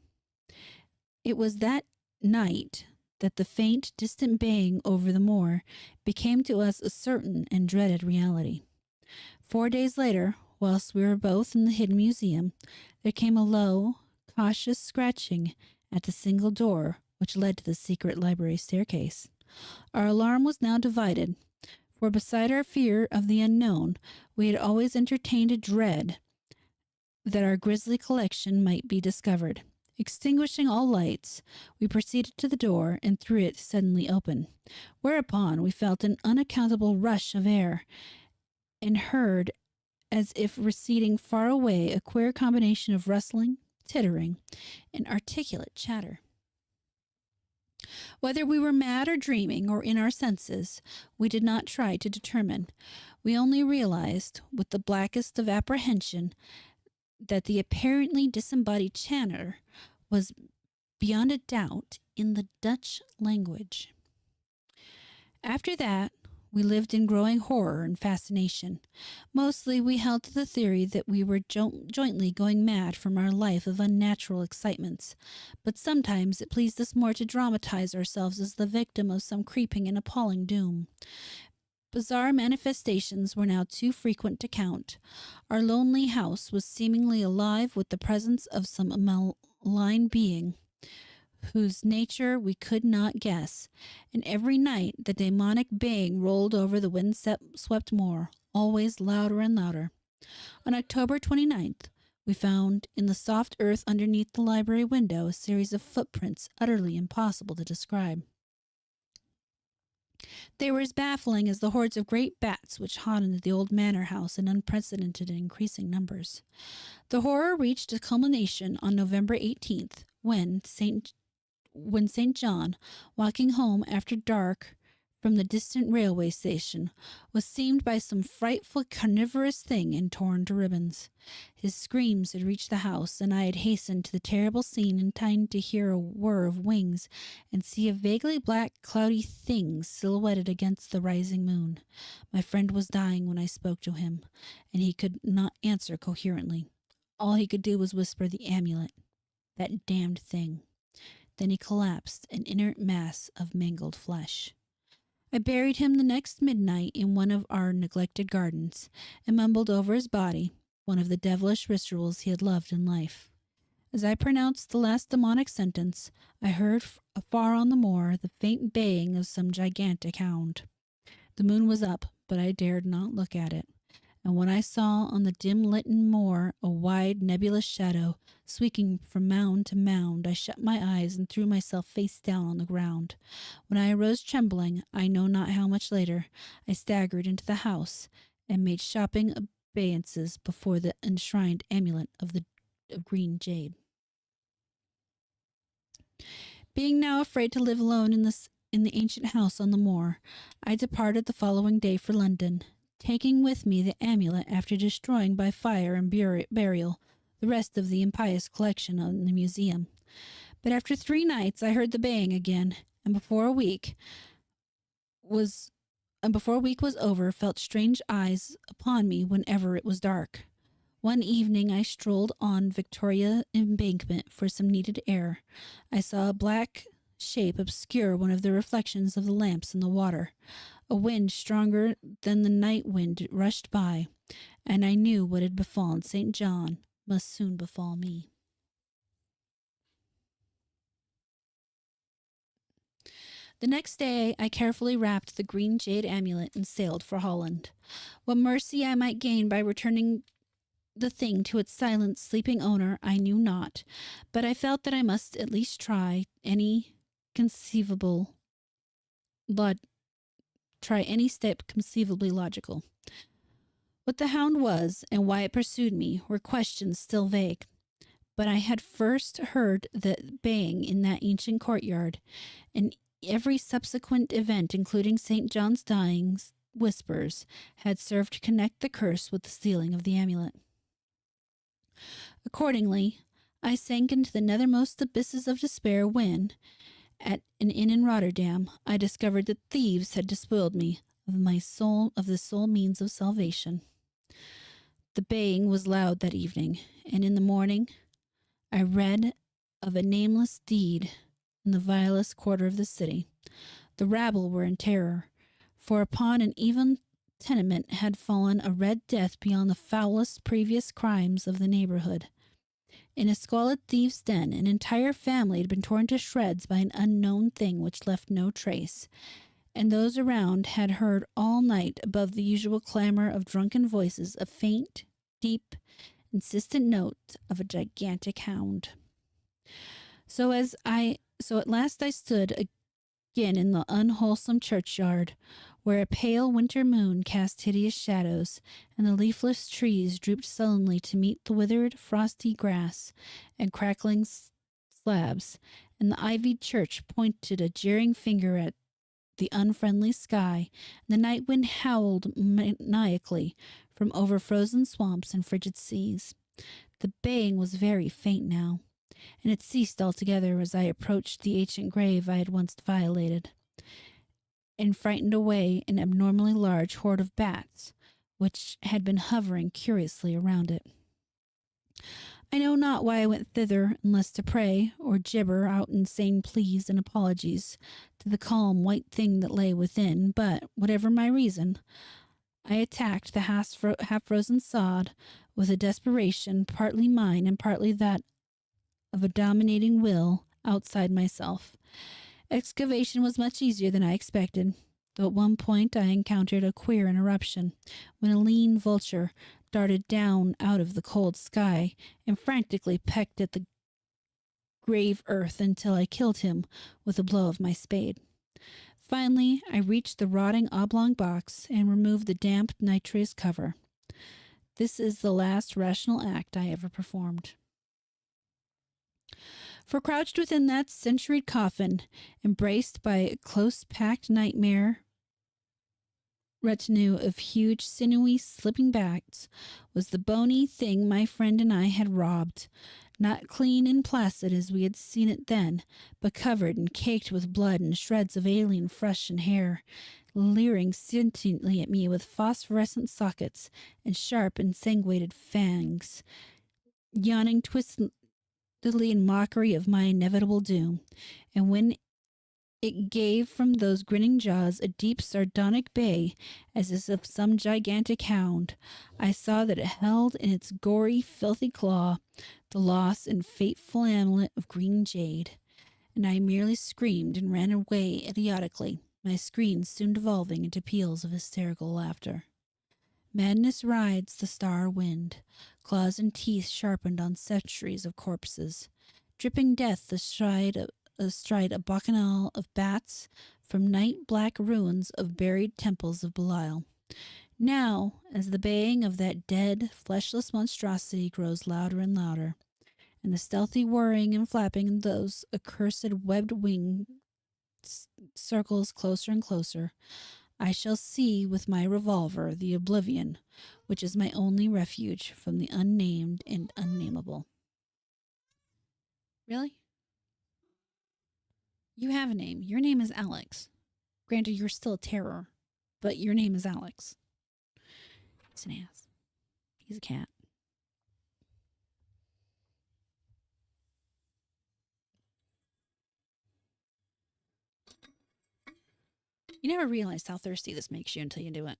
It was that night that the faint, distant baying over the moor became to us a certain and dreaded reality. 4 days later, whilst we were both in the hidden museum, there came a low, cautious scratching at the single door which led to the secret library staircase. Our alarm was now divided, for beside our fear of the unknown, we had always entertained a dread that our grisly collection might be discovered. Extinguishing all lights, we proceeded to the door and threw it suddenly open, whereupon we felt an unaccountable rush of air and heard, as if receding far away, a queer combination of rustling, tittering, and articulate chatter. Whether we were mad or dreaming or in our senses, we did not try to determine. We only realized, with the blackest of apprehension, that the apparently disembodied chatter was beyond a doubt in the Dutch language. After that, we lived in growing horror and fascination. Mostly we held to the theory that we were jointly going mad from our life of unnatural excitements, but sometimes it pleased us more to dramatize ourselves as the victim of some creeping and appalling doom. Bizarre manifestations were now too frequent to count. Our lonely house was seemingly alive with the presence of some malign being, whose nature we could not guess, and every night the demonic baying rolled over the wind-swept moor, always louder and louder. On October 29th, we found in the soft earth underneath the library window a series of footprints utterly impossible to describe. They were as baffling as the hordes of great bats which haunted the old manor house in unprecedented and increasing numbers. The horror reached a culmination on November 18th, when St. John, walking home after dark from the distant railway station, was seized by some frightful carnivorous thing and torn to ribbons. His screams had reached the house, and I had hastened to the terrible scene in time to hear a whir of wings and see a vaguely black, cloudy thing silhouetted against the rising moon. My friend was dying when I spoke to him, and he could not answer coherently. All he could do was whisper the amulet. That damned thing. Then he collapsed, an inert mass of mangled flesh. I buried him the next midnight in one of our neglected gardens, and mumbled over his body one of the devilish rituals he had loved in life. As I pronounced the last demonic sentence, I heard afar on the moor the faint baying of some gigantic hound. The moon was up, but I dared not look at it, and when I saw on the dim-lit moor a wide, nebulous shadow sweeping from mound to mound, I shut my eyes and threw myself face down on the ground. When I arose trembling, I know not how much later, I staggered into the house and made shopping obeisances before the enshrined amulet of green jade. Being now afraid to live alone in this in the ancient house on the moor, I departed the following day for London, taking with me the amulet after destroying by fire and burial the rest of the impious collection in the museum. But after 3 nights I heard the baying again, and before a week was over, felt strange eyes upon me whenever it was dark. One evening I strolled on Victoria Embankment for some needed air. I saw a black shape obscure one of the reflections of the lamps in the water. A wind stronger than the night wind rushed by, and I knew what had befallen St. John must soon befall me. The next day I carefully wrapped the green jade amulet and sailed for Holland. What mercy I might gain by returning the thing to its silent, sleeping owner I knew not, but I felt that I must at least try any step conceivably logical. What the hound was and why it pursued me were questions still vague. But I had first heard the baying in that ancient courtyard, and every subsequent event, including St. John's dying whispers, had served to connect the curse with the stealing of the amulet. Accordingly, I sank into the nethermost abysses of despair when, at an inn in Rotterdam, I discovered that thieves had despoiled me of the sole means of salvation. The baying was loud that evening, and in the morning I read of a nameless deed in the vilest quarter of the city. The rabble were in terror, for upon an even tenement had fallen a red death beyond the foulest previous crimes of the neighborhood. In a squalid thieves' den, an entire family had been torn to shreds by an unknown thing which left no trace, and those around had heard all night, above the usual clamor of drunken voices, a faint, deep, insistent note of a gigantic hound. So at last I stood again in the unwholesome churchyard, where a pale winter moon cast hideous shadows, and the leafless trees drooped sullenly to meet the withered, frosty grass and crackling slabs, and the ivied church pointed a jeering finger at the unfriendly sky, and the night wind howled maniacally from over frozen swamps and frigid seas. The baying was very faint now, and it ceased altogether as I approached the ancient grave I had once violated, and frightened away an abnormally large horde of bats, which had been hovering curiously around it. I know not why I went thither unless to pray or gibber out insane pleas and apologies to the calm white thing that lay within, but, whatever my reason, I attacked the half-frozen sod with a desperation partly mine and partly that of a dominating will outside myself. Excavation was much easier than I expected, though at one point I encountered a queer interruption, when a lean vulture darted down out of the cold sky and frantically pecked at the grave earth until I killed him with a blow of my spade. Finally, I reached the rotting oblong box and removed the damp nitrous cover. This is the last rational act I ever performed. For crouched within that centuried coffin, embraced by a close-packed nightmare retinue of huge, sinewy, slipping backs, was the bony thing my friend and I had robbed, not clean and placid as we had seen it then, but covered and caked with blood and shreds of alien flesh and hair, leering sentiently at me with phosphorescent sockets and sharp, ensanguined fangs, yawning twistedly in mockery of my inevitable doom. And when it gave from those grinning jaws a deep sardonic bay, as is of some gigantic hound, I saw that it held in its gory, filthy claw the lost and fateful amulet of green jade, and I merely screamed and ran away idiotically, my screams soon devolving into peals of hysterical laughter. Madness rides the star wind, claws and teeth sharpened on centuries of corpses, dripping death astride a bacchanal of bats from night-black ruins of buried temples of Belial. Now, as the baying of that dead, fleshless monstrosity grows louder and louder, and the stealthy whirring and flapping of those accursed webbed wings circles closer and closer, I shall see with my revolver the oblivion, which is my only refuge from the unnamed and unnameable. Really? You have a name. Your name is Alex. Granted, you're still a terror, but your name is Alex. He's an ass. He's a cat. You never realized how thirsty this makes you until you do it.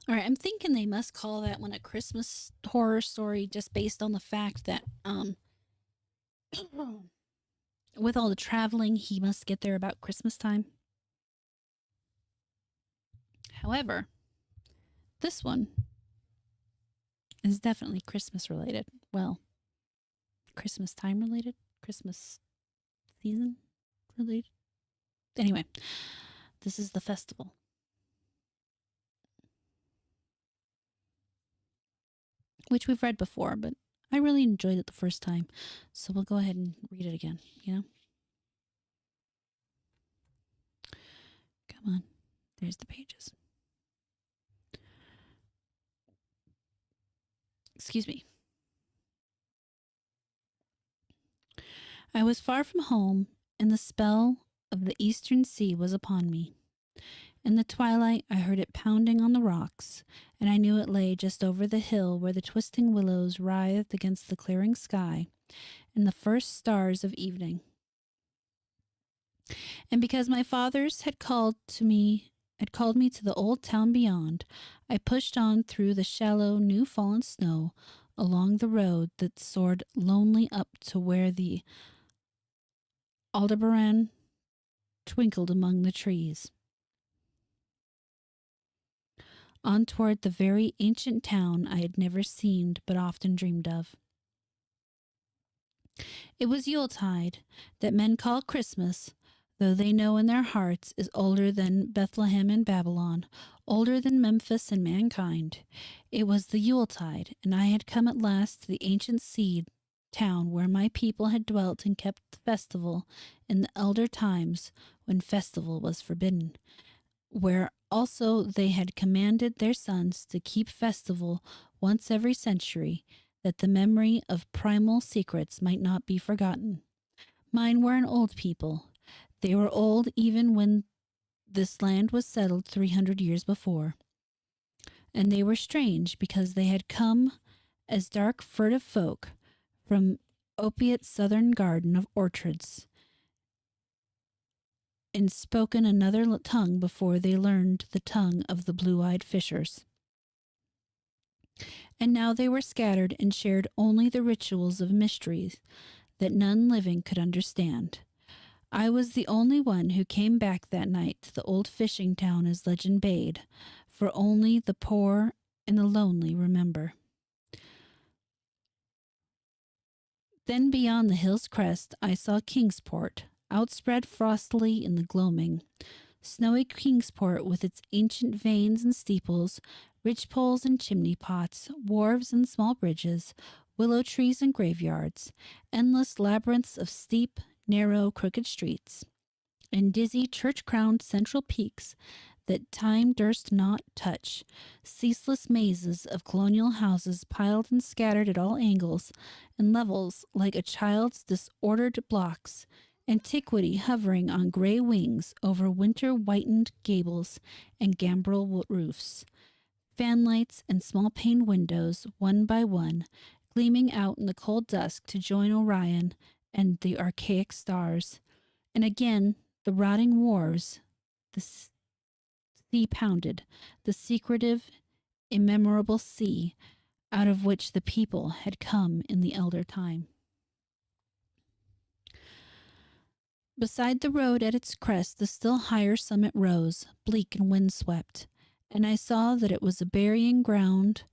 All right, I'm thinking they must call that one a Christmas horror story just based on the fact that with all the traveling, he must get there about Christmas time. However, this one is definitely Christmas related. Well, Christmas time related, Christmas season related. Anyway, this is the festival. Which we've read before, but I really enjoyed it the first time. So we'll go ahead and read it again, you know? Come on. There's the pages. Excuse me. I was far from home, and the spell of the eastern sea was upon me. In the twilight, I heard it pounding on the rocks, and I knew it lay just over the hill where the twisting willows writhed against the clearing sky and the first stars of evening. And because my fathers had called me to the old town beyond, I pushed on through the shallow, new-fallen snow along the road that soared lonely up to where the Aldebaran twinkled among the trees, on toward the very ancient town I had never seen but often dreamed of. It was Yuletide, that men call Christmas, though they know in their hearts is older than Bethlehem and Babylon, older than Memphis and mankind. It was the Yuletide, and I had come at last to the ancient seed town where my people had dwelt and kept the festival in the elder times when festival was forbidden, where also they had commanded their sons to keep festival once every century, that the memory of primal secrets might not be forgotten. Mine were an old people. They were old even when this land was settled 300 years before. And they were strange because they had come as dark furtive folk from opiate southern garden of orchards, and spoken another tongue before they learned the tongue of the blue-eyed fishers. And now they were scattered and shared only the rituals of mysteries that none living could understand. I was the only one who came back that night to the old fishing town as legend bade, for only the poor and the lonely remember. Then beyond the hill's crest I saw Kingsport, outspread frostily in the gloaming. Snowy Kingsport with its ancient vanes and steeples, ridgepoles and chimney pots, wharves and small bridges, willow trees and graveyards, endless labyrinths of steep, narrow, crooked streets, and dizzy church-crowned central peaks that time durst not touch, ceaseless mazes of colonial houses piled and scattered at all angles and levels like a child's disordered blocks, antiquity hovering on gray wings over winter-whitened gables and gambrel roofs, fanlights and small-paned windows, one by one, gleaming out in the cold dusk to join Orion and the archaic stars, and again the rotting wharves, the sea pounded, the secretive, immemorable sea, out of which the people had come in the elder time. Beside the road at its crest, the still higher summit rose, bleak and windswept, and I saw that it was a burying ground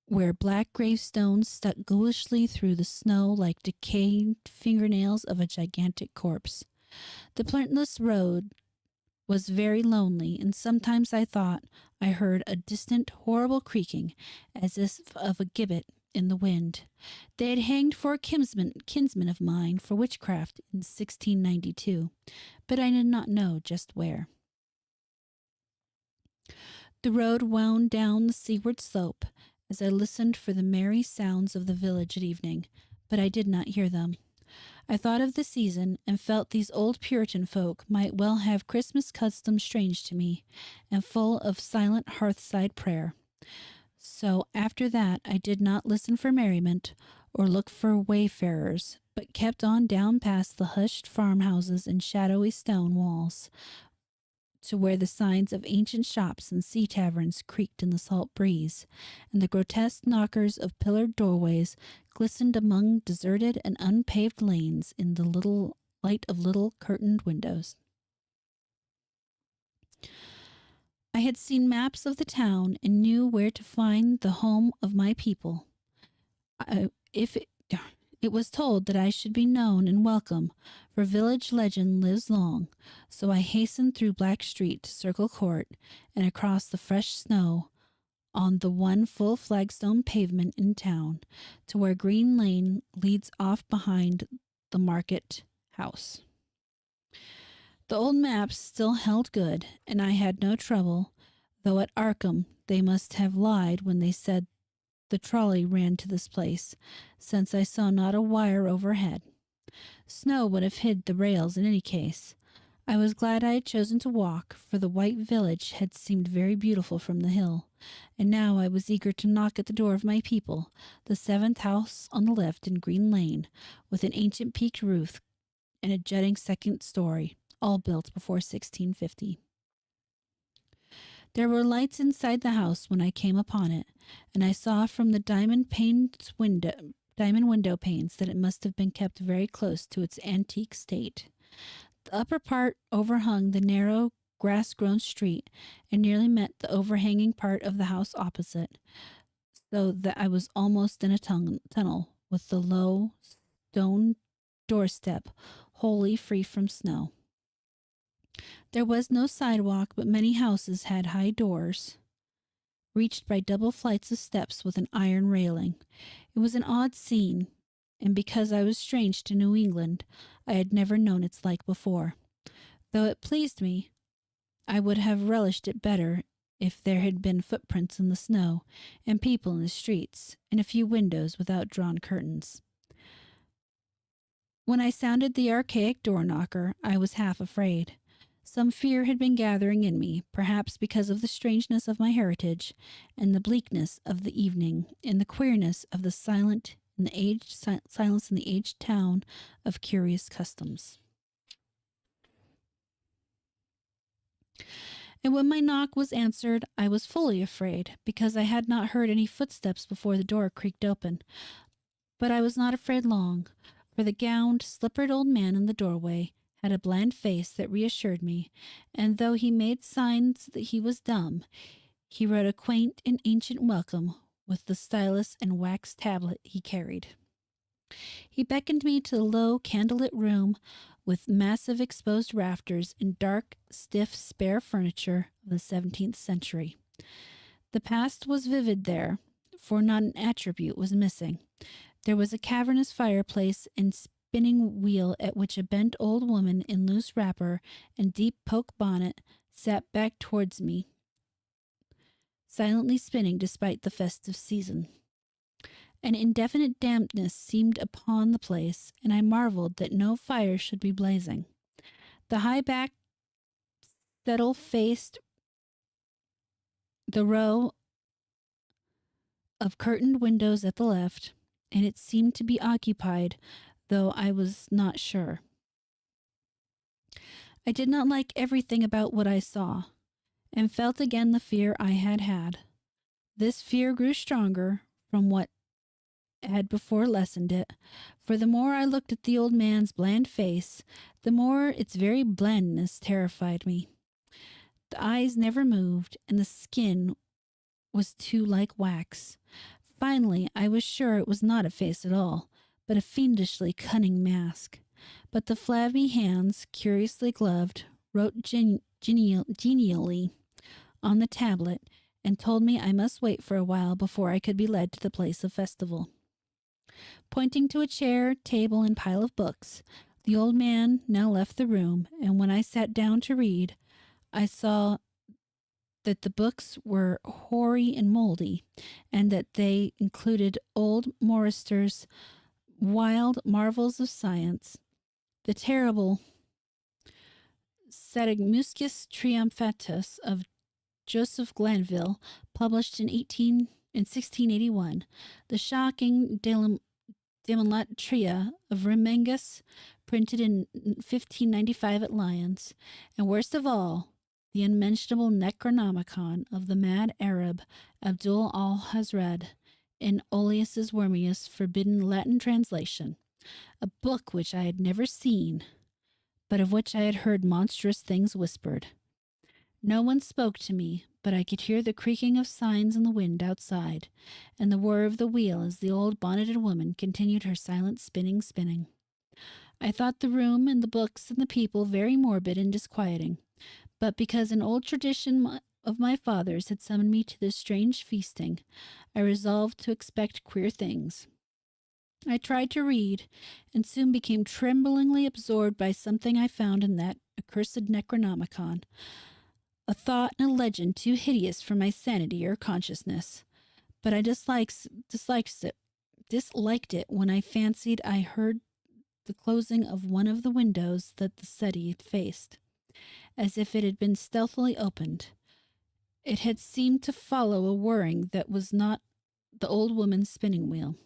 where black gravestones stuck ghoulishly through the snow like decayed fingernails of a gigantic corpse. The plintless road was very lonely, and sometimes I thought I heard a distant, horrible creaking, as if of a gibbet in the wind. They had hanged for a kinsman of mine for witchcraft in 1692, but I did not know just where. The road wound down the seaward slope as I listened for the merry sounds of the village at evening, but I did not hear them. I thought of the season and felt these old Puritan folk might well have Christmas customs strange to me and full of silent hearthside prayer. So after that I did not listen for merriment or look for wayfarers, but kept on down past the hushed farmhouses and shadowy stone walls to where the signs of ancient shops and sea taverns creaked in the salt breeze, and the grotesque knockers of pillared doorways glistened among deserted and unpaved lanes in the little light of little curtained windows. I had seen maps of the town and knew where to find the home of my people. If it was told that I should be known and welcome, for village legend lives long, so I hastened through Black Street to Circle Court and across the fresh snow on the one full flagstone pavement in town to where Green Lane leads off behind the market house. The old maps still held good, and I had no trouble, though at Arkham they must have lied when they said the trolley ran to this place, since I saw not a wire overhead. Snow would have hid the rails in any case. I was glad I had chosen to walk, for the white village had seemed very beautiful from the hill, and now I was eager to knock at the door of my people, the 7th house on the left in Green Lane, with an ancient peaked roof and a jutting second story, all built before 1650. There were lights inside the house when I came upon it, and I saw from the diamond window panes that it must have been kept very close to its antique state. The upper part overhung the narrow, grass-grown street and nearly met the overhanging part of the house opposite, so that I was almost in a tunnel with the low stone doorstep wholly free from snow. There was no sidewalk, but many houses had high doors, reached by double flights of steps with an iron railing. It was an odd scene, and because I was strange to New England, I had never known its like before. Though it pleased me, I would have relished it better if there had been footprints in the snow, and people in the streets, and a few windows without drawn curtains. When I sounded the archaic door knocker, I was half afraid. Some fear had been gathering in me, perhaps because of the strangeness of my heritage, and the bleakness of the evening, and the queerness of the silence in the aged town of curious customs. And when my knock was answered, I was fully afraid, because I had not heard any footsteps before the door creaked open. But I was not afraid long, for the gowned, slippered old man in the doorway had a bland face that reassured me, and though he made signs that he was dumb, he wrote a quaint and ancient welcome with the stylus and wax tablet he carried. He beckoned me to the low, candlelit room with massive exposed rafters and dark, stiff, spare furniture of the 17th century. The past was vivid there, for not an attribute was missing. There was a cavernous fireplace and spinning wheel at which a bent old woman in loose wrapper and deep poke bonnet sat back towards me, silently spinning despite the festive season. An indefinite dampness seemed upon the place, and I marveled that no fire should be blazing. The high-backed, settle-faced, the row of curtained windows at the left, and it seemed to be occupied, though I was not sure. I did not like everything about what I saw, and felt again the fear I had had. This fear grew stronger from what had before lessened it, for the more I looked at the old man's bland face, the more its very blandness terrified me. The eyes never moved, and the skin was too like wax. Finally, I was sure it was not a face at all, but a fiendishly cunning mask. But the flabby hands, curiously gloved, wrote genially on the tablet and told me I must wait for a while before I could be led to the place of festival. Pointing to a chair, table, and pile of books, the old man now left the room, and when I sat down to read, I saw that the books were hoary and moldy, and that they included old Morrister's Wild Marvels of Science, the terrible Satamuscus Triumphatus of Joseph Glanville, published in 1681, the shocking Demolatria of Remengus, printed in 1595 at Lyons, and worst of all, the unmentionable Necronomicon of the mad Arab Abdul al-Hazred in Oleus's Wormius forbidden Latin translation, a book which I had never seen, but of which I had heard monstrous things whispered. No one spoke to me, but I could hear the creaking of signs in the wind outside, and the whir of the wheel as the old bonneted woman continued her silent spinning. I thought the room and the books and the people very morbid and disquieting, but because an old tradition of my father's had summoned me to this strange feasting, I resolved to expect queer things. I tried to read, and soon became tremblingly absorbed by something I found in that accursed Necronomicon, a thought and a legend too hideous for my sanity or consciousness. But I disliked it when I fancied I heard the closing of one of the windows that the study faced, as if it had been stealthily opened. It had seemed to follow a whirring that was not the old woman's spinning wheel.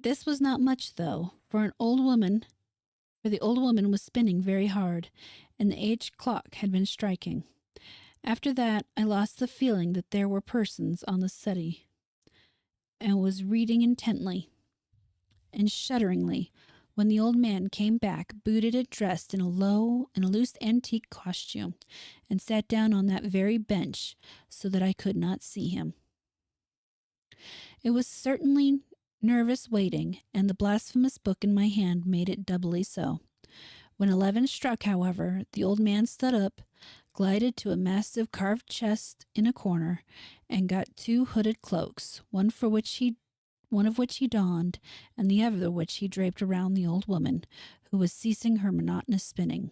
This was not much, though, for the old woman was spinning very hard, and the aged clock had been striking. After that, I lost the feeling that there were persons on the study, and was reading intently and shudderingly when the old man came back, booted and dressed in a loose antique costume, and sat down on that very bench so that I could not see him. It was certainly nervous waiting, and the blasphemous book in my hand made it doubly so. When 11 struck, however, the old man stood up, glided to a massive carved chest in a corner, and got 2 hooded cloaks, one of which he donned, and the other which he draped around the old woman, who was ceasing her monotonous spinning.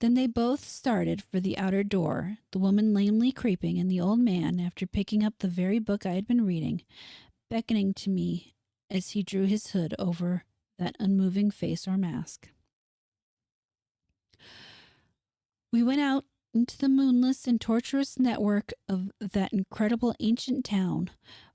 Then they both started for the outer door, the woman lamely creeping, and the old man, after picking up the very book I had been reading, beckoning to me as he drew his hood over that unmoving face or mask. We went out into the moonless and tortuous network of that incredible ancient town,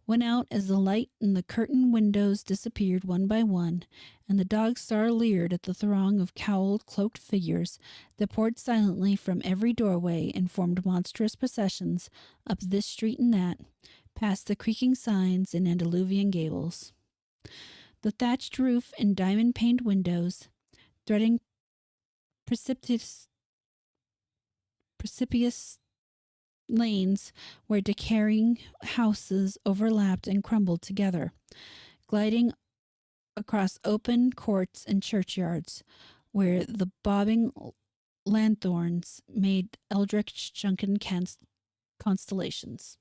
went out as the light in the curtained windows disappeared one by one, and the dog star leered at the throng of cowled, cloaked figures that poured silently from every doorway and formed monstrous processions up this street and that, past the creaking signs and antediluvian gables. The thatched roof and diamond-paned windows, threading precipitous lanes where decaying houses overlapped and crumbled together, gliding across open courts and churchyards where the bobbing lanthorns made eldritch sunken constellations.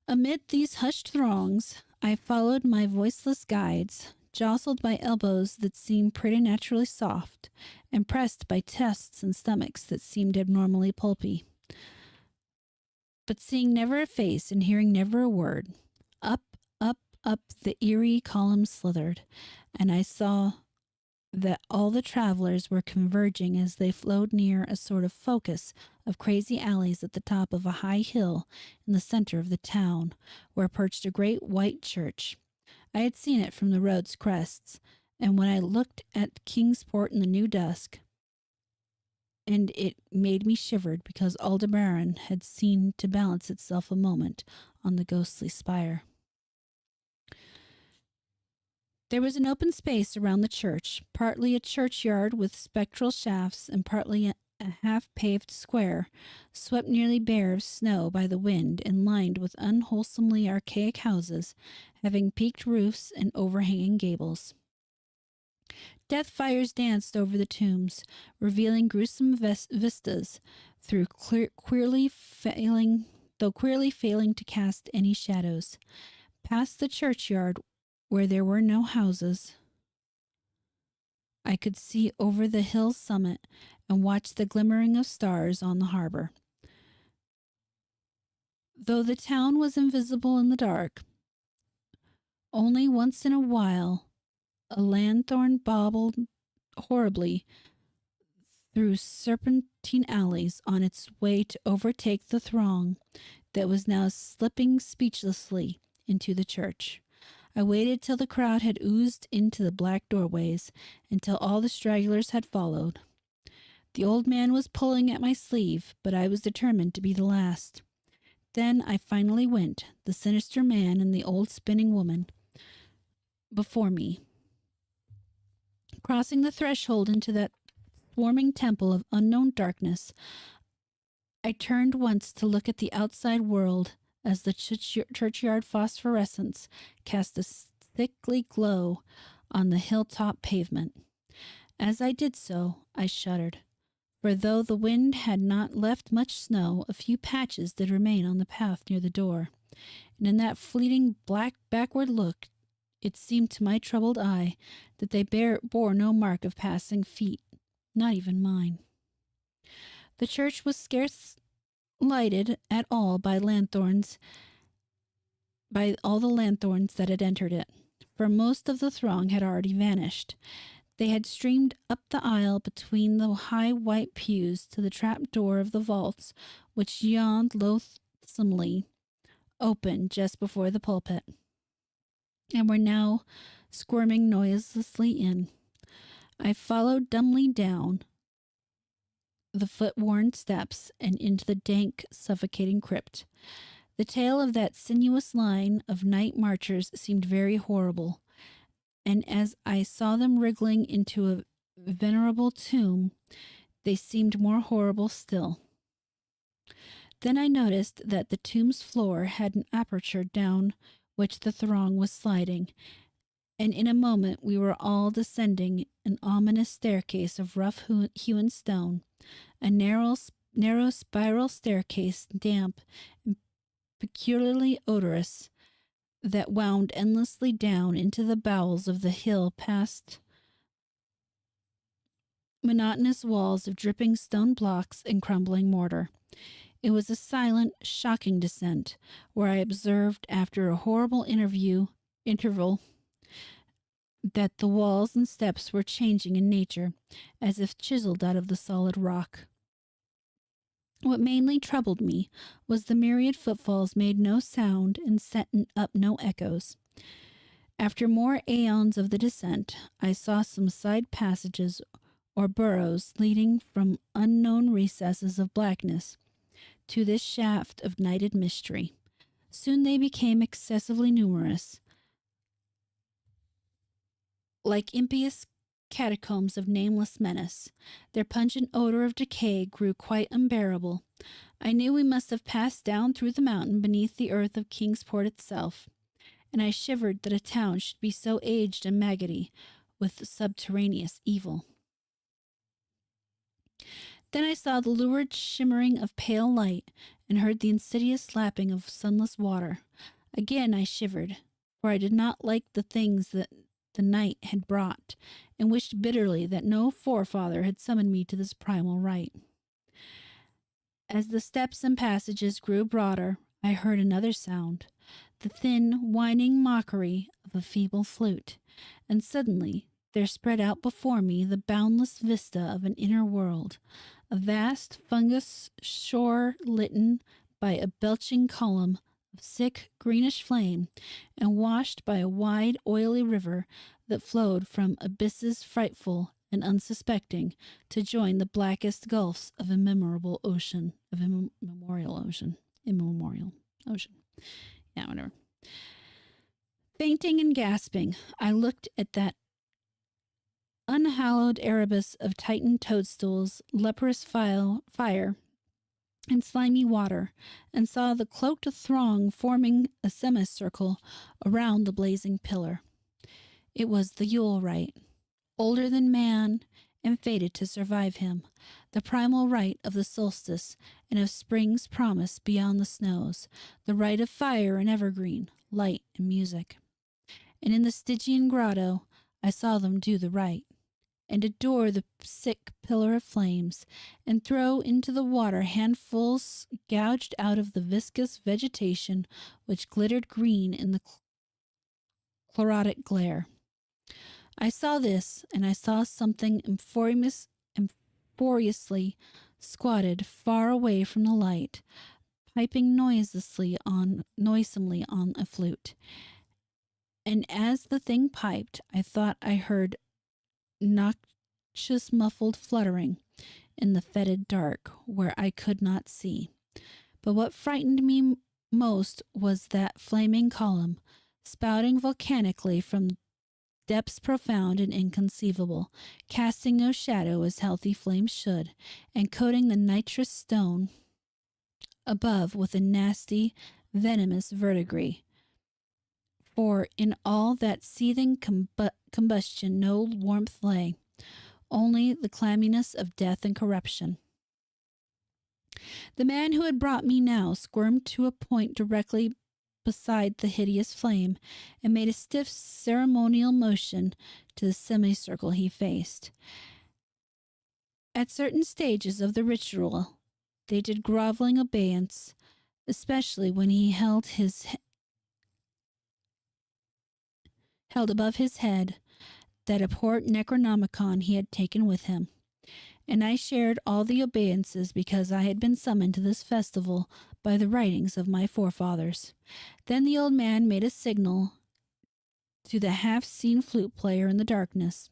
Amid these hushed throngs, I followed my voiceless guides, jostled by elbows that seemed preternaturally soft, and pressed by chests and stomachs that seemed abnormally pulpy. But seeing never a face and hearing never a word, up the eerie columns slithered, and I saw that all the travelers were converging as they flowed near a sort of focus of crazy alleys at the top of a high hill in the center of the town, where perched a great white church. I had seen it from the road's crests, and when I looked at Kingsport in the new dusk, and it made me shivered because Aldebaran had seemed to balance itself a moment on the ghostly spire. There was an open space around the church, partly a churchyard with spectral shafts and partly a half-paved square, swept nearly bare of snow by the wind and lined with unwholesomely archaic houses, having peaked roofs and overhanging gables. Death fires danced over the tombs, revealing gruesome vistas through queerly failing to cast any shadows. Past the churchyard, where there were no houses, I could see over the hill's summit and watch the glimmering of stars on the harbor. Though the town was invisible in the dark, only once in a while a lanthorn bobbled horribly through serpentine alleys on its way to overtake the throng that was now slipping speechlessly into the church. I waited till the crowd had oozed into the black doorways, until all the stragglers had followed. The old man was pulling at my sleeve, but I was determined to be the last. Then I finally went, the sinister man and the old spinning woman before me. Crossing the threshold into that swarming temple of unknown darkness, I turned once to look at the outside world as the churchyard phosphorescence cast a sickly glow on the hilltop pavement. As I did so, I shuddered, for though the wind had not left much snow, a few patches did remain on the path near the door, and in that fleeting black backward look, it seemed to my troubled eye that they bore no mark of passing feet, not even mine. The church was scarce lighted at all by all the lanthorns that had entered it, for most of the throng had already vanished. They had streamed up the aisle between the high white pews to the trap door of the vaults, which yawned loathsomely open just before the pulpit, and were now squirming noiselessly in. I followed dumbly down the foot-worn steps and into the dank, suffocating crypt. The tale of that sinuous line of night marchers seemed very horrible, and as I saw them wriggling into a venerable tomb, they seemed more horrible still. Then I noticed that the tomb's floor had an aperture down which the throng was sliding, and in a moment we were all descending an ominous staircase of rough-hewn stone, a narrow spiral staircase, damp and peculiarly odorous, that wound endlessly down into the bowels of the hill past monotonous walls of dripping stone blocks and crumbling mortar. It was a silent, shocking descent, where I observed, after a horrible interval, that the walls and steps were changing in nature, as if chiseled out of the solid rock. What mainly troubled me was the myriad footfalls made no sound and set up no echoes. After more aeons of the descent, I saw some side passages or burrows leading from unknown recesses of blackness to this shaft of nighted mystery. Soon they became excessively numerous, like impious catacombs of nameless menace. Their pungent odor of decay grew quite unbearable. I knew we must have passed down through the mountain beneath the earth of Kingsport itself, and I shivered that a town should be so aged and maggoty with subterraneous evil. Then I saw the lurid shimmering of pale light and heard the insidious lapping of sunless water. Again I shivered, for I did not like the things that the night had brought, and wished bitterly that no forefather had summoned me to this primal rite. As the steps and passages grew broader, I heard another sound, the thin, whining mockery of a feeble flute, and suddenly there spread out before me the boundless vista of an inner world, a vast fungus shore litten by a belching column of sick greenish flame, and washed by a wide oily river that flowed from abysses frightful and unsuspecting to join the blackest gulfs of immemorial ocean. Yeah, whatever. Fainting and gasping, I looked at that unhallowed Erebus of tightened toadstools, leprous fire, and slimy water, and saw the cloaked throng forming a semicircle around the blazing pillar. It was the Yule rite, older than man and fated to survive him, the primal rite of the solstice and of spring's promise beyond the snows, the rite of fire and evergreen, light and music. And in the Stygian grotto I saw them do the rite, and adore the sick pillar of flames, and throw into the water handfuls gouged out of the viscous vegetation which glittered green in the chlorotic glare. I saw this, and I saw something emphoriously squatted far away from the light, piping noisomely on a flute. And as the thing piped, I thought I heard noxious muffled fluttering in the fetid dark where I could not see. But what frightened me most was that flaming column, spouting volcanically from depths profound and inconceivable, casting no shadow as healthy flames should, and coating the nitrous stone above with a nasty, venomous verdigris. For in all that seething combustion no warmth lay, only the clamminess of death and corruption. The man who had brought me now squirmed to a point directly beside the hideous flame and made a stiff ceremonial motion to the semicircle he faced. At certain stages of the ritual, they did groveling obeisance, especially when he held above his head that abhorrent Necronomicon he had taken with him. And I shared all the obeisances because I had been summoned to this festival by the writings of my forefathers. Then the old man made a signal to the half-seen flute player in the darkness,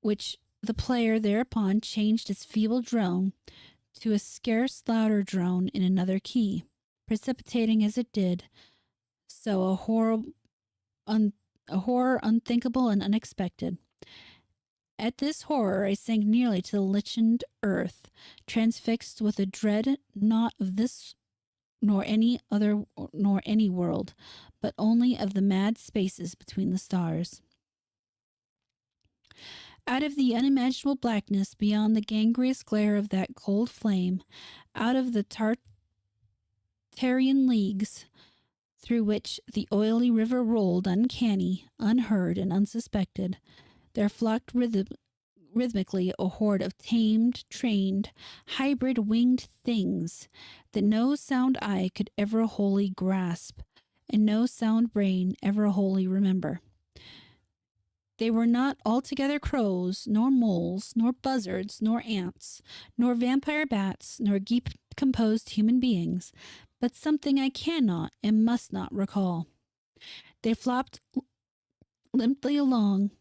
which the player thereupon changed its feeble drone to a scarce louder drone in another key, precipitating as it did so a horror unthinkable and unexpected. At this horror I sank nearly to the lichened earth, transfixed with a dread not of this nor any other nor any world, but only of the mad spaces between the stars. Out of the unimaginable blackness beyond the gangrenous glare of that cold flame, out of the Tartarian leagues through which the oily river rolled uncanny, unheard, and unsuspected, there flocked rhythmically a horde of tamed, trained, hybrid winged things that no sound eye could ever wholly grasp, and no sound brain ever wholly remember. They were not altogether crows, nor moles, nor buzzards, nor ants, nor vampire bats, nor decomposed human beings, but something I cannot and must not recall. They flopped limply along,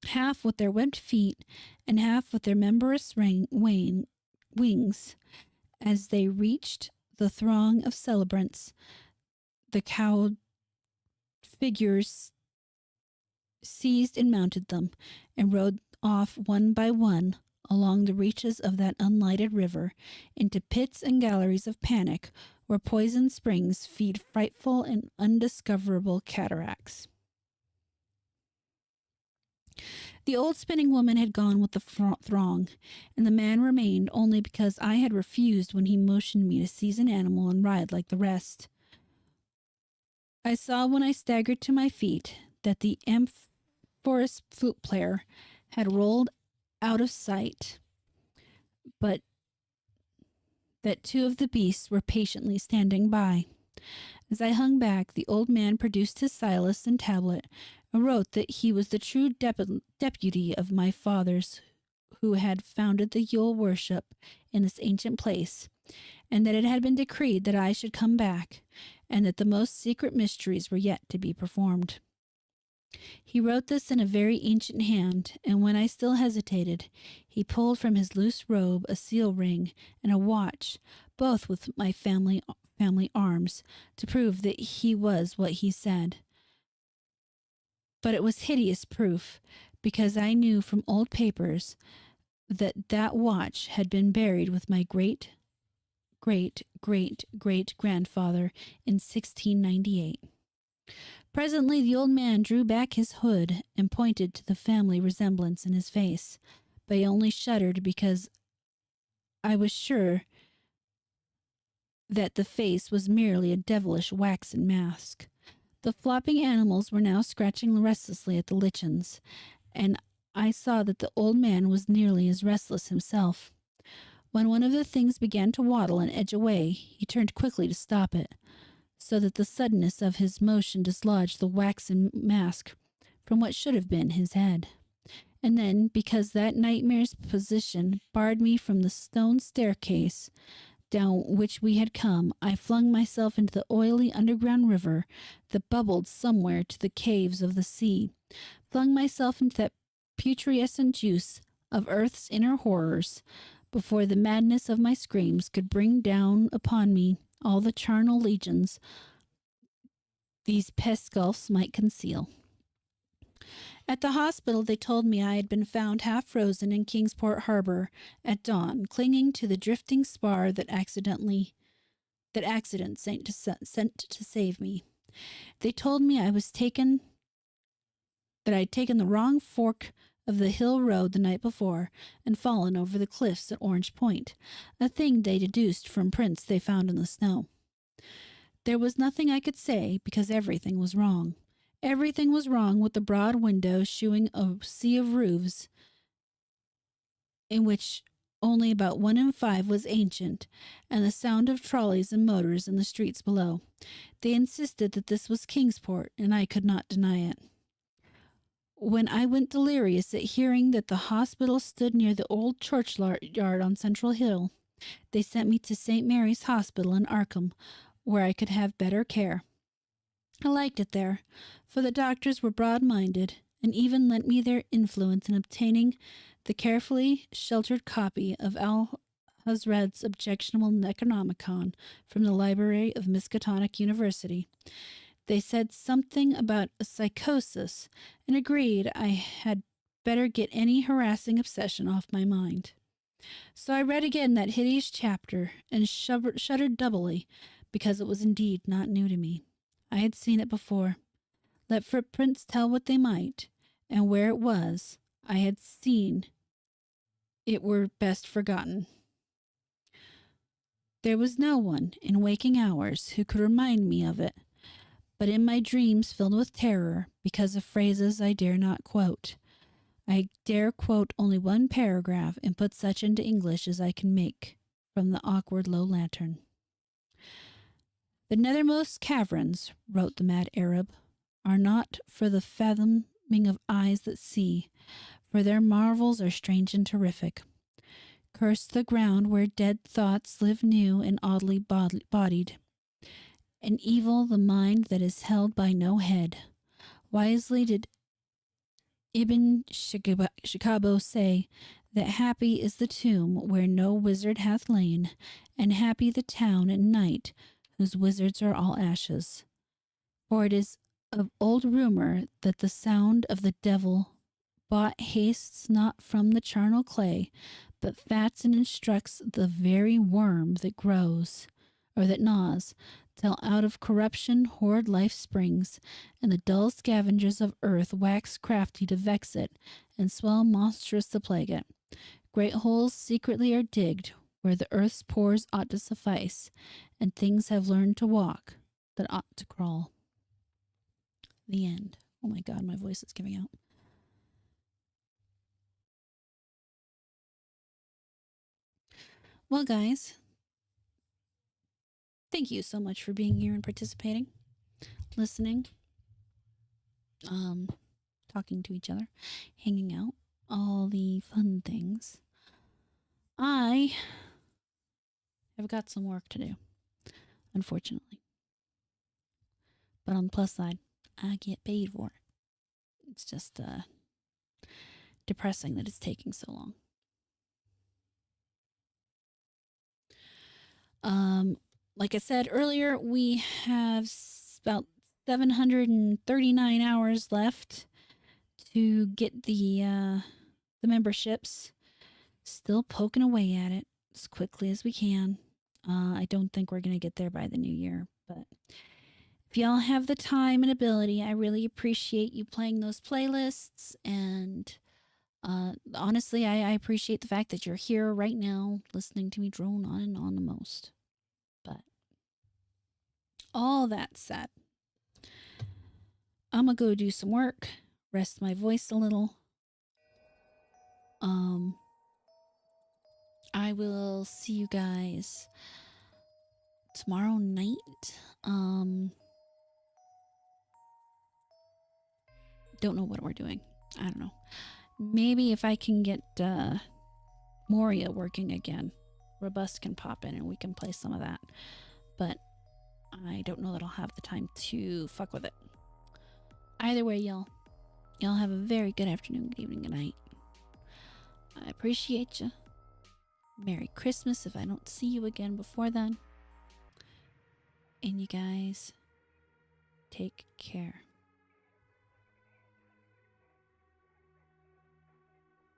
half with their webbed feet and half with their membranous wings, as they reached the throng of celebrants. The cowed figures seized and mounted them, and rode off one by one along the reaches of that unlighted river into pits and galleries of panic, where poisoned springs feed frightful and undiscoverable cataracts. The old spinning woman had gone with the throng, and the man remained only because I had refused when he motioned me to seize an animal and ride like the rest. I saw when I staggered to my feet that the amorphous flute player had rolled out of sight, but that two of the beasts were patiently standing by. As I hung back, the old man produced his stylus and tablet and wrote that he was the true deputy of my fathers who had founded the Yule worship in this ancient place, and that it had been decreed that I should come back, and that the most secret mysteries were yet to be performed. He wrote this in a very ancient hand, and when I still hesitated, he pulled from his loose robe a seal ring and a watch, both with my family arms, to prove that he was what he said. But it was hideous proof, because I knew from old papers that that watch had been buried with my great great great great grandfather in 1698. Presently the old man drew back his hood and pointed to the family resemblance in his face, but I only shuddered because I was sure that the face was merely a devilish waxen mask. The flopping animals were now scratching restlessly at the lichens, and I saw that the old man was nearly as restless himself. When one of the things began to waddle and edge away, he turned quickly to stop it, so that the suddenness of his motion dislodged the waxen mask from what should have been his head. And then, because that nightmare's position barred me from the stone staircase down which we had come, I flung myself into the oily underground river that bubbled somewhere to the caves of the sea, flung myself into that putrescent juice of earth's inner horrors, before the madness of my screams could bring down upon me all the charnel legions these pest gulfs might conceal. At the hospital, they told me I had been found half frozen in Kingsport Harbor at dawn, clinging to the drifting spar that accident sent to save me. They told me I had taken the wrong fork of the hill road the night before and fallen over the cliffs at Orange Point, a thing they deduced from prints they found in the snow. There was nothing I could say because everything was wrong. Everything was wrong with the broad windows shewing a sea of roofs in which only about 1 in 5 was ancient, and the sound of trolleys and motors in the streets below. They insisted that this was Kingsport, and I could not deny it. When I went delirious at hearing that the hospital stood near the old churchyard on Central Hill, they sent me to St. Mary's Hospital in Arkham, where I could have better care. I liked it there, for the doctors were broad-minded, and even lent me their influence in obtaining the carefully sheltered copy of Al-Hazred's objectionable Necronomicon from the library of Miskatonic University. They said something about a psychosis and agreed I had better get any harassing obsession off my mind. So I read again that hideous chapter and shuddered doubly because it was indeed not new to me. I had seen it before. Let footprints tell what they might, and where it was, I had seen it were best forgotten. There was no one in waking hours who could remind me of it, but in my dreams filled with terror because of phrases I dare not quote. I dare quote only one paragraph and put such into English as I can make from the awkward low lantern. The nethermost caverns, wrote the mad Arab, are not for the fathoming of eyes that see, for their marvels are strange and terrific. Curse the ground where dead thoughts live new and oddly bodied, and evil the mind that is held by no head. Wisely did Ibn Shikabo say that happy is the tomb where no wizard hath lain, and happy the town at night whose wizards are all ashes. For it is of old rumor that the sound of the devil bought hastes not from the charnel clay, but fats and instructs the very worm that grows, or that gnaws, till out of corruption horrid life springs, and the dull scavengers of earth wax crafty to vex it, and swell monstrous to plague it. Great holes secretly are digged, where the earth's pores ought to suffice, and things have learned to walk that ought to crawl. The end. Oh my God, my voice is giving out. Well, guys, thank you so much for being here and participating, listening, talking to each other, hanging out, all the fun things. I have got some work to do, unfortunately. But on the plus side, I get paid for it. It's just depressing that it's taking so long. Like I said earlier, we have about 739 hours left to get the memberships. Still poking away at it as quickly as we can. I don't think we're going to get there by the new year, but if y'all have the time and ability, I really appreciate you playing those playlists. And honestly, I appreciate the fact that you're here right now listening to me drone on and on the most. But all that said, I'm going to go do some work, rest my voice a little. I will see you guys tomorrow night. Don't know what we're doing. I don't know. Maybe if I can get Moria working again, Robust can pop in and we can play some of that. But I don't know that I'll have the time to fuck with it. Either way, y'all have a very good afternoon, good evening, good night. I appreciate you. Merry Christmas if I don't see you again before then. And you guys take care.